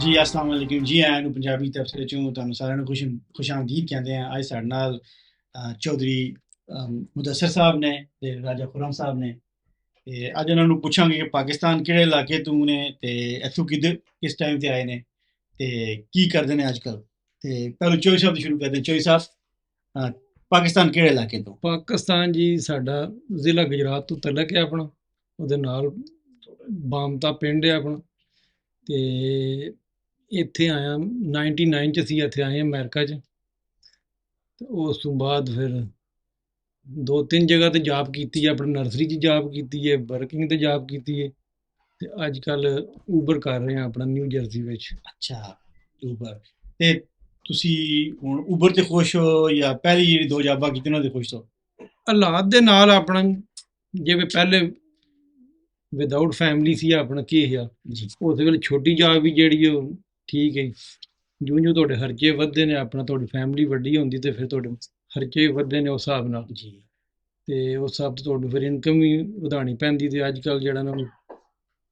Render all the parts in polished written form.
ਜੀ अस्सलाम वालेकुम जी आਇਆਂ ਨੂੰ ਪੰਜਾਬੀ ਤਬਸਰੇ ਚੋਂ ਤੁਹਾਨੂੰ ਸਾਰਿਆਂ ਨੂੰ ਖੁਸ਼ ਆਮਦੀਦ ਕਹਿੰਦੇ ਆ। ਅੱਜ ਸਾਡੇ ਨਾਲ ਚੌਧਰੀ ਮੁਦੱਸਰ ਸਾਹਿਬ ਨੇ ਤੇ ਰਾਜਾ ਖੁਰਮ ਸਾਹਿਬ ਨੇ ਤੇ ਅੱਜ ਉਹਨਾਂ ਨੂੰ ਪੁੱਛਾਂਗੇ ਕਿ ਪਾਕਿਸਤਾਨ ਕਿਹੜੇ ਇਲਾਕੇ ਤੋਂ ਨੇ ਤੇ ਇੱਥੋਂ ਕਿਸ ਟਾਈਮ ਤੇ ਆਏ ਨੇ ਤੇ ਕੀ ਕਰਦੇ ਨੇ ਅੱਜ ਕੱਲ। ਤੇ ਪਹਿਲਾਂ ਚੌਧਰੀ ਸਾਹਿਬ ਤੋਂ ਸ਼ੁਰੂ ਕਰਦੇ ਹਾਂ। ਚੌਧਰੀ ਸਾਹਿਬ, ਪਾਕਿਸਤਾਨ ਕਿਹੜੇ ਇਲਾਕੇ ਤੋਂ? ਪਾਕਿਸਤਾਨ ਜੀ ਸਾਡਾ ਜ਼ਿਲ੍ਹਾ ਗੁਜਰਾਤ ਤੋਂ ਤਲਕ ਹੈ ਆਪਣਾ, ਉਹਦੇ ਨਾਲ ਬਾਮਤਾ ਪਿੰਡ ਹੈ ਆਪਣਾ। ਤੇ ਇੱਥੇ ਆਇਆ 99 'ਚ ਅਸੀਂ ਇੱਥੇ ਆਏ ਅਮਰੀਕਾ 'ਚ। ਤੇ ਉਸ ਤੋਂ ਬਾਅਦ ਫਿਰ 2-3 ਜਗ੍ਹਾ ਤੇ ਜੌਬ ਕੀਤੀ ਹੈ, ਆਪਣੀ ਨਰਸਰੀ 'ਚ ਜੌਬ ਕੀਤੀ ਹੈ, ਵਰਕਿੰਗ ਤੇ ਜੌਬ ਕੀਤੀ ਹੈ। ਤੇ ਅੱਜ ਕੱਲ੍ਹ ਊਬਰ ਕਰ ਰਹੇ ਹਾਂ ਆਪਣਾ ਨਿਊ ਜਰਸੀ ਵਿੱਚ। ਅੱਛਾ, ਉਬਰ। ਤੇ ਤੁਸੀਂ ਹੁਣ ਉਬਰ ਤੇ ਖੁਸ਼ ਹੋ ਜਾਂ ਪਹਿਲੀ ਜਿਹੜੀ ਦੋ ਜੌਬਾਂ ਕੀਤੀਆਂ ਉਹਨਾਂ ਤੇ ਖੁਸ਼ ਹੋ? ਹਾਲਾਤ ਦੇ ਨਾਲ ਆਪਣਾ, ਜਿਵੇਂ ਪਹਿਲੇ ਵਿਦਆਊਟ ਫੈਮਿਲੀ ਸੀ ਆਪਣਾ ਕੀ ਆ, ਜੀ ਉਸ ਵੇਲੇ ਛੋਟੀ ਜੌਬ ਵੀ ਜਿਹੜੀ ਉਹ ਠੀਕ ਹੈ। ਜਿਉਂ ਤੁਹਾਡੇ ਖਰਚੇ ਵੱਧਦੇ ਨੇ, ਆਪਣਾ ਤੁਹਾਡੀ ਫੈਮਿਲੀ ਵੱਡੀ ਹੁੰਦੀ ਤੇ ਫਿਰ ਤੁਹਾਡੇ ਖਰਚੇ ਵੀ ਵੱਧਦੇ ਨੇ ਉਸ ਹਿਸਾਬ ਨਾਲ। ਜੀ ਤੇ ਉਸ ਹਿਸਾਬ ਤੋਂ ਤੁਹਾਨੂੰ ਫਿਰ ਇਨਕਮ ਵੀ ਵਧਾਉਣੀ ਪੈਂਦੀ। ਤੇ ਅੱਜ ਕੱਲ੍ਹ ਜਿਹੜਾ ਨਾ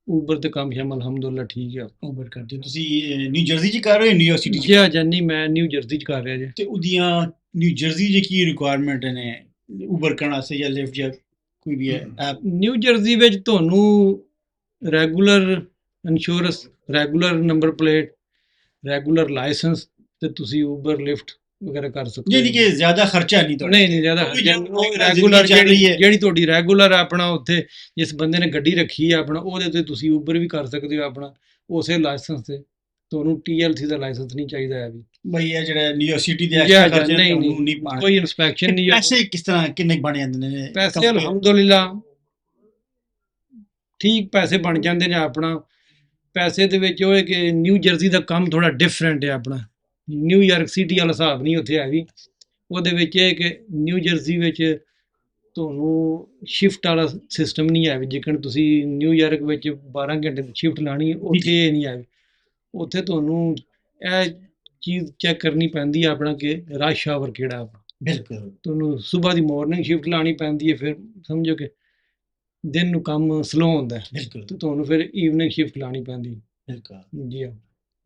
ਊਬਰ ਤੇ ਕੰਮ ਸ਼ਾਮ ਅਲਹਮਦੁਲਿਲਾ ਠੀਕ ਆ। ਉਬਰ ਕਰਦੇ ਹੋ ਤੁਸੀਂ? ਨਿਊ ਜਰਸੀ ਚ ਕਰ ਰਹੇ ਹੋ, ਨਿਊਯਾਰਕ ਸਿਟੀ ਚ? ਜੀ ਜਾਨੀ ਮੈਂ ਨਿਊ ਜਰਸੀ 'ਚ ਕਰ ਰਿਹਾ ਜੀ। ਤੇ ਉਹਦੀਆਂ ਨਿਊ ਜਰਸੀ ਦੇ ਕੀ ਰਿਕੁਆਇਰਮੈਂਟ ਨੇ ਉਬਰ ਕਰਨ ਵਾਸਤੇ ਜਾਂ ਲਿਫਟ ਜਾਂ ਕੋਈ ਵੀ ਐਪ? ਨਿਊ ਜਰਸੀ ਵਿੱਚ ਤੁਹਾਨੂੰ regular insurance, regular number plate, regular license ਤੇ ਤੁਸੀਂ ਉਬਰ ਲਿਫਟ ਵਗੈਰਾ ਕਰ ਸਕਦੇ ਹੋ। ਯਾਨੀ ਕਿ ਜ਼ਿਆਦਾ ਖਰਚਾ ਨਹੀਂ ਤੁਹਾਡਾ? ਨਹੀਂ ਜ਼ਿਆਦਾ ਖਰਚਾ ਨਹੀਂ। ਉਹ ਜ਼ਿੰਦਗੀ ਰੈਗੂਲਰ ਚੱਲ ਰਹੀ ਹੈ। ਜਿਹੜੀ ਤੁਹਾਡੀ ਰੈਗੂਲਰ ਆਪਣਾ ਉੱਥੇ ਜਿਸ ਬੰਦੇ ਨੇ ਗੱਡੀ ਰੱਖੀ ਹੈ ਆਪਣਾ, ਉਹਦੇ ਤੇ ਤੁਸੀਂ ਉਬਰ ਵੀ ਕਰ ਸਕਦੇ ਹੋ ਆਪਣਾ ਉਸੇ ਲਾਇਸੈਂਸ ਤੇ। ਤੁਹਾਨੂੰ TLC ਦਾ ਲਾਇਸੈਂਸ ਨਹੀਂ ਚਾਹੀਦਾ ਹੈ ਵੀ ਬਈ ਇਹ ਜਿਹੜਾ ਨਿਊਯਾਰਕ ਸਿਟੀ ਦੇ ਐਕਸਟਰਾ ਖਰਚੇ ਨੇ ਤੁਹਾਨੂੰ ਨਹੀਂ ਪਾਣੇ। ਕੋਈ ਇਨਸਪੈਕਸ਼ਨ ਨਹੀਂ ਹੈ। ਪੈਸੇ ਕਿਸ ਤਰ੍ਹਾਂ ਕਿੰਨੇ ਬਣ ਜਾਂਦੇ ਨੇ? ਪੈਸੇ ਅਲਹਮਦੁਲਿਲਾ ਠੀਕ ਪੈਸੇ ਬਣ ਜਾਂਦੇ ਨੇ ਆਪਣਾ। ਪੈਸੇ ਦੇ ਵਿੱਚ ਉਹ ਹੈ ਕਿ ਨਿਊ ਜਰਸੀ ਦਾ ਕੰਮ ਥੋੜਾ ਡਿਫਰੈਂਟ ਹੈ ਆਪਣਾ। ਨਿਊਯਾਰਕ ਸਿਟੀ ਵਾਲਾ ਹਿਸਾਬ ਨਹੀਂ ਉੱਥੇ ਹੈ ਵੀ। ਉਹਦੇ ਵਿੱਚ ਇਹ ਕਿ ਨਿਊ ਜਰਸੀ ਵਿੱਚ ਤੁਹਾਨੂੰ ਸ਼ਿਫਟ ਵਾਲਾ ਸਿਸਟਮ ਨਹੀਂ ਹੈ ਵੀ। ਜੇਕਰ ਤੁਸੀਂ ਨਿਊਯਾਰਕ ਵਿੱਚ 12 ਘੰਟੇ ਦੀ ਸ਼ਿਫਟ ਲਾਣੀ, ਉੱਥੇ ਇਹ ਨਹੀਂ ਹੈ। ਉੱਥੇ ਤੁਹਾਨੂੰ ਇਹ ਚੀਜ਼ ਚੈੱਕ ਕਰਨੀ ਪੈਂਦੀ ਹੈ ਆਪਣਾ ਕਿ ਰਸ਼ ਆਵਰ ਕਿਹੜਾ ਆਪਣਾ। ਬਿਲਕੁਲ। ਤੁਹਾਨੂੰ ਸਵੇਰ ਦੀ ਮਾਰਨਿੰਗ ਸ਼ਿਫਟ ਲਾਣੀ ਪੈਂਦੀ ਹੈ, ਫਿਰ ਸਮਝੋ ਕਿ ਦਿਨ ਨੂੰ ਕੰਮ ਸਲੋ ਹੁੰਦਾ ਹੈ। ਬਿਲਕੁਲ। ਤੇ ਤੁਹਾਨੂੰ ਫਿਰ ਈਵਨਿੰਗ ਸ਼ਿਫਟ ਲਾਣੀ ਪੈਂਦੀ ਹੈ। ਬਿਲਕੁਲ ਜੀ ਹਾਂ।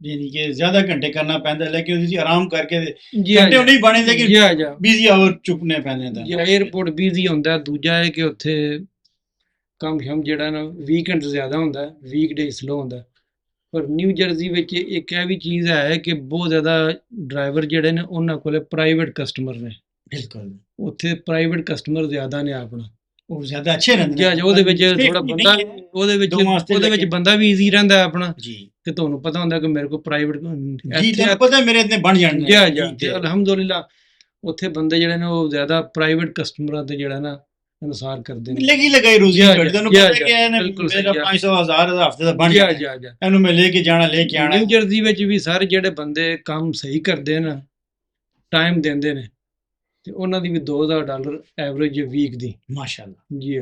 ਯਾਨੀ ਕਿ ਜ਼ਿਆਦਾ ਘੰਟੇ ਕਰਨਾ ਪੈਂਦਾ, ਲੇਕਿਨ ਤੁਸੀਂ ਆਰਾਮ ਕਰਕੇ ਜੀ ਘੰਟੇ ਉਹ ਨਹੀਂ ਬਣੇ ਜੀ ਲੇਕਿਨ ਬਿਜ਼ੀ ਆਵਰ ਚੁੱਕਣੇ ਪੈਂਦੇ ਨੇ। ਜੀ 에어ਪੋਰਟ ਬਿਜ਼ੀ ਹੁੰਦਾ। ਦੂਜਾ ਹੈ ਕਿ ਉੱਥੇ ਕੰਮ ਸ਼ਮ ਜਿਹੜਾ ਨਾ ਵੀਕਐਂਡ ਜ਼ਿਆਦਾ ਹੁੰਦਾ, ਵੀਕਡੇ ਸਲੋ ਹੁੰਦਾ। ਪਰ ਨਿਊ ਜਰਸੀ ਵਿੱਚ ਇੱਕ ਇਹ ਵੀ ਚੀਜ਼ ਹੈ ਕਿ ਬਹੁਤ ਜ਼ਿਆਦਾ ਡਰਾਈਵਰ ਜਿਹੜੇ ਨੇ ਉਹਨਾਂ ਕੋਲੇ ਪ੍ਰਾਈਵੇਟ ਕਸਟਮਰ ਨੇ। ਬਿਲਕੁਲ। ਉੱਥੇ ਪ੍ਰਾਈਵੇਟ ਕਸਟਮਰ ਜ਼ਿਆਦਾ ਨੇ ਆਪਣਾ। ਉਹ ਜ਼ਿਆਦਾ ਅੱਛੇ ਰਹਿੰਦੇ ਨੇ। ਜੀ ਉਹਦੇ ਵਿੱਚ ਥੋੜਾ ਬੰਦਾ, ਉਹਦੇ ਵਿੱਚ ਬੰਦਾ ਵੀ ਈਜ਼ੀ ਰਹਿੰਦਾ ਆਪਣਾ ਜੀ। ਕਿ ਤੁਹਾਨੂੰ ਪਤਾ ਹੁੰਦਾ ਕਿ ਮੇਰੇ ਕੋਲ ਪ੍ਰਾਈਵੇਟ ਜੀ ਤੁਹਾਨੂੰ ਪਤਾ ਮੇਰੇ ਇਤਨੇ ਬਣ ਜਾਣਗੇ। ਜੀ ਅਲਹਮਦੁਲਿਲਾ ਉੱਥੇ ਬੰਦੇ ਜਿਹੜੇ ਨੇ ਉਹ ਜ਼ਿਆਦਾ ਪ੍ਰਾਈਵੇਟ ਕਸਟਮਰਾਂ ਤੇ ਜਿਹੜਾ ਨਾ ਅਨੁਸਾਰ ਕਰਦੇ ਨੇ। ਲੱਗੀ ਲਗਾਈ ਰੋਜ਼ੀ ਤੁਹਾਡੀ, ਤੁਹਾਨੂੰ ਪਤਾ ਕਿ ਇਹਨੇ ਮੇਰਾ 500 1000 ਹਫ਼ਤੇ ਦਾ ਬਣ ਜਾਣਾ, ਇਹਨੂੰ ਮੈਂ ਲੈ ਕੇ ਜਾਣਾ, ਲੈ ਕੇ ਆਣਾ। ਨਿਊ ਜਰਸੀ ਵਿੱਚ ਵੀ ਸਾਰੇ ਜਿਹੜੇ ਬੰਦੇ ਕੰਮ ਸਹੀ ਕਰਦੇ ਨੇ, ਟਾਈਮ ਦਿੰਦੇ ਨੇ, ਤੇ ਉਹਨਾਂ ਦੀ ਵੀ $2000 ਐਵਰੇਜ ਵੀਕ ਦੀ। ਮਾਸ਼ਾਅੱਲਾ ਜੀ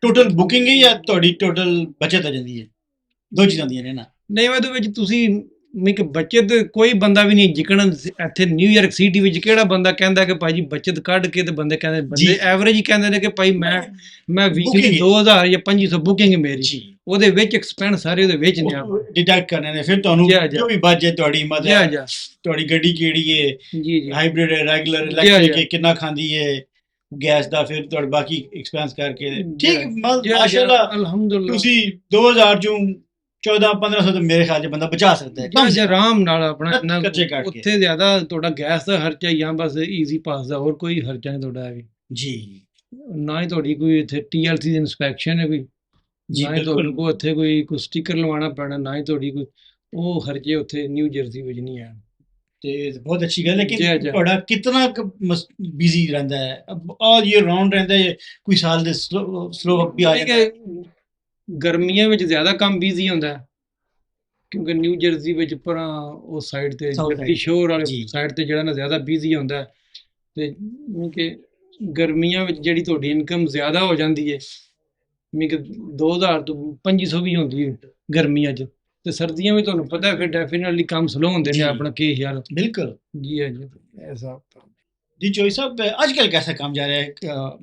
ਟੋਟਲ ਬੁਕਿੰਗ ਹੈ ਜਾਂ ਤੁਹਾਡੀ ਟੋਟਲ ਬਚਤ ਆ ਜਾਂਦੀ ਹੈ? ਦੋ ਚੀਜ਼ਾਂ ਹੁੰਦੀਆਂ ਨੇ ਨਾ। ਨਹੀਂ ਉਹਦੇ ਵਿੱਚ ਤੁਸੀਂ ਬੱਚਤ ਕੋਈ ਬੰਦਾ ਵੀ ਨਹੀਂ। ਜਿਕਣ ਇੱਥੇ ਨਿਊਯਾਰਕ ਸਿਟੀ ਵਿੱਚ ਕਿਹੜਾ ਬੰਦਾ ਕਹਿੰਦਾ ਕਿ ਭਾਈ ਜੀ ਬੱਚਤ ਕੱਢ ਕੇ, ਤੇ ਬੰਦੇ ਕਹਿੰਦੇ ਬੰਦੇ ਐਵਰੇਜ ਹੀ ਕਹਿੰਦੇ ਨੇ ਕਿ ਭਾਈ ਮੈਂ ਵੀਕਲੀ 2000 ਜਾਂ 2500 ਬੁਕਿੰਗ ਮੇਰੀ। ਉਹਦੇ ਵਿੱਚ ਐਕਸਪੈਂਸ ਸਾਰੇ ਉਹਦੇ ਵਿੱਚ ਨੇ ਆਪਾਂ ਡਿਡਕਟ ਕਰਨੇ ਨੇ। ਫਿਰ ਤੁਹਾਨੂੰ ਜੋ ਵੀ ਬਜਟ ਤੁਹਾਡੀ ਮਦਦ, ਤੁਹਾਡੀ ਗੱਡੀ ਕਿਹੜੀ ਹੈ, ਜੀ ਹਾਈਬ੍ਰਿਡ ਹੈ, ਰੈਗੂਲਰ, ਇਲੈਕਟ੍ਰਿਕ ਹੈ, ਕਿੰਨਾ ਖਾਂਦੀ ਹੈ ਗੈਸ ਦਾ, ਫਿਰ ਤੁਹਾਡੇ ਬਾਕੀ ਐਕਸਪੈਂਸ ਕਰਕੇ ਠੀਕ। ਮਾਸ਼ਾਅੱਲਾ ਅਲਹਮਦੁਲਿਲਾ ਤੁਸੀਂ 2000 ਚੋਂ 14-1500 ਤਾਂ ਮੇਰੇ ਖਿਆਲ 'ਚ ਬੰਦਾ ਬਚਾ ਸਕਦਾ ਹੈ ਆਰਾਮ ਨਾਲ ਆਪਣਾ। ਉੱਥੇ ਜ਼ਿਆਦਾ ਤੁਹਾਡਾ ਗੈਸ ਦਾ ਖਰਚਾ ਹੀ ਆ, ਬਸ ਈਜ਼ੀ ਪਾਸ ਦਾ, ਹੋਰ ਕੋਈ ਖਰਚਾ ਨਹੀਂ ਤੁਹਾਡਾ ਹੈ ਜੀ। ਨਾ ਹੀ ਤੁਹਾਡੀ ਕੋਈ ਇੱਥੇ TLC ਦੀ ਇਨਸਪੈਕਸ਼ਨ ਹੈ ਕੋਈ, ਨਾ ਹੀ ਤੁਹਾਨੂੰ ਕੋਲ ਉੱਥੇ ਕੋਈ ਸਟicker ਲਵਾਉਣਾ ਪੈਣਾ, ਨਾ ਹੀ ਤੁਹਾਡੀ ਕੋਈ ਉਹ ਖਰਚੇ ਉੱਥੇ ਨਿਊ ਜਰਸੀ ਵਿੱਚ ਨਹੀਂ ਹੈ। ਤੇ ਬਹੁਤ ਅੱਛੀ ਗੱਲ ਹੈ ਕਿ ਤੁਹਾਡਾ ਕਿਤਨਾ ਬਿਜ਼ੀ ਰਹਿੰਦਾ ਹੈ? ਆਲ ਈਅਰ ਰਾਉਂਡ ਰਹਿੰਦਾ ਹੈ? ਕੋਈ ਸਾਲ ਦੇ ਸਲੋ ਵੀ ਆ ਜਾਂਦਾ? ਗਰਮੀਆਂ ਵਿੱਚ ਜ਼ਿਆਦਾ ਕੰਮ ਬਿਜ਼ੀ ਹੁੰਦਾ ਕਿਉਂਕਿ ਨਿਊ ਜਰਸੀ ਵਿੱਚ ਪਰਾਂ ਉਸ ਸਾਈਡ ਤੇ ਸ਼ੋਰ ਵਾਲੀ ਸਾਈਡ ਤੇ ਜਿਹੜਾ ਨਾ ਜ਼ਿਆਦਾ ਬਿਜ਼ੀ ਹੁੰਦਾ। ਤੇ ਕਿ ਗਰਮੀਆਂ ਵਿੱਚ ਜਿਹੜੀ ਤੁਹਾਡੀ ਇਨਕਮ ਜ਼ਿਆਦਾ ਹੋ ਜਾਂਦੀ ਹੈ, ਕਿ 2000 ਤੋਂ 2500 ਵੀ ਹੁੰਦੀ ਹੈ ਗਰਮੀਆਂ 'ਚ। ਤੇ ਸਰਦੀਆਂ ਵਿੱਚ ਤੁਹਾਨੂੰ ਪਤਾ ਫਿਰ ਡੈਫੀਨਿਟਲੀ ਕੰਮ ਸਲੋ ਹੁੰਦੇ ਨੇ ਆਪਣਾ ਕੀ ਯਾਰ। ਬਿਲਕੁਲ ਜੀ ਜੀ ਐਸਾ ਜੀ। ਚੋਈ ਸਾਹਿਬ ਅੱਜ ਕੱਲ੍ਹ ਕੈਸਾ ਕੰਮ ਜਾ ਰਿਹਾ ਹੈ?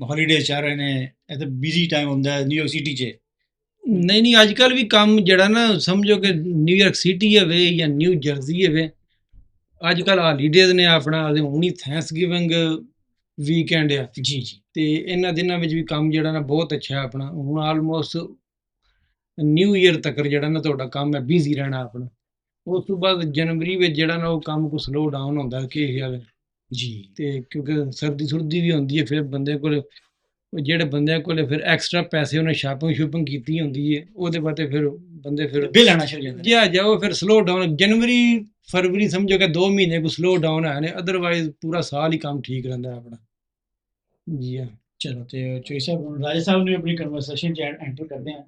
ਹੌਲੀਡੇਜ਼ ਚੱਲ ਰਹੇ ਨੇ, ਇਹ ਤਾਂ ਬਿਜ਼ੀ ਟਾਈਮ ਹੁੰਦਾ ਹੈ ਨਿਊਯਾਰਕ ਸਿਟੀ 'ਚ, ਨਹੀਂ ਅੱਜ ਕੱਲ ਵੀ ਕੰਮ ਜਿਹੜਾ ਨਾ ਸਮਝੋ ਕਿ ਨਿਊਯਾਰਕ ਸਿਟੀ ਹੋਵੇ ਜਾਂ ਨਿਊ ਜਰਸੀ ਹੋਵੇ, ਅੱਜ ਕੱਲ ਹਾਲੀਡੇਜ਼ ਨੇ ਆਪਣਾ ਤੇ ਹੁਣ ਹੀ ਥੈਂਕਸਗਿਵਿੰਗ ਵੀਕਐਂਡ ਆ, ਜੀ ਜੀ ਤੇ ਇਹਨਾਂ ਦਿਨਾਂ ਵਿੱਚ ਵੀ ਕੰਮ ਜਿਹੜਾ ਨਾ ਬਹੁਤ ਅੱਛਾ ਹੈ ਆਪਣਾ। ਹੁਣ ਆਲਮੋਸਟ ਨਿਊ ਈਅਰ ਤੱਕ ਜਿਹੜਾ ਨਾ ਤੁਹਾਡਾ ਕੰਮ ਹੈ ਬਿਜ਼ੀ ਰਹਿਣਾ ਆਪਣਾ। ਉਸ ਤੋਂ ਬਾਅਦ ਜਨਵਰੀ ਵਿੱਚ ਜਿਹੜਾ ਨਾ ਉਹ ਕੰਮ ਕੋ ਸਲੋ ਡਾਊਨ ਹੁੰਦਾ ਕਿ ਜੀ ਤੇ ਕਿਉਂਕਿ ਸਰਦੀ ਸੁਰਦੀ ਵੀ ਹੁੰਦੀ ਹੈ, ਫਿਰ ਬੰਦੇ ਕੋਲ ਜਿਹੜੇ ਬੰਦਿਆਂ ਕੋਲ ਫਿਰ ਐਕਸਟਰਾ ਪੈਸੇ ਉਹਨੇ ਸ਼ਾਪਿੰਗ ਕੀਤੀ ਹੁੰਦੀ ਹੈ, ਉਹਦੇ ਬਾਅਦ ਫਿਰ ਬੰਦੇ ਫਿਰ ਬਿੱਲ ਆਣਾ ਸ਼ੁਰੂ ਹੋ ਜਾਂਦਾ ਜਿਆ ਜਾਓ ਫਿਰ ਸਲੋ ਡਾਊਨ। ਜਨਵਰੀ ਫਰਵਰੀ ਸਮਝੋ ਕਿ 2 ਮਹੀਨੇ ਕੋ ਸਲੋ ਡਾਊਨ ਆਏ ਨੇ, ਅਦਰਵਾਈਜ਼ ਪੂਰਾ ਸਾਲ ਹੀ ਕੰਮ ਠੀਕ ਰਹਿੰਦਾ ਆਪਣਾ। ਜੀ ਹਾਂ। ਚਲੋ ਤੇ ਚੋਈ ਸਾਹਿਬ ਹੁਣ ਰਾਜਾ ਸਾਹਿਬ ਨੂੰ ਆਪਣੀ ਕਨਵਰਸੇਸ਼ਨ ਚ ਐਂਟਰ ਕਰਦੇ ਹਾਂ।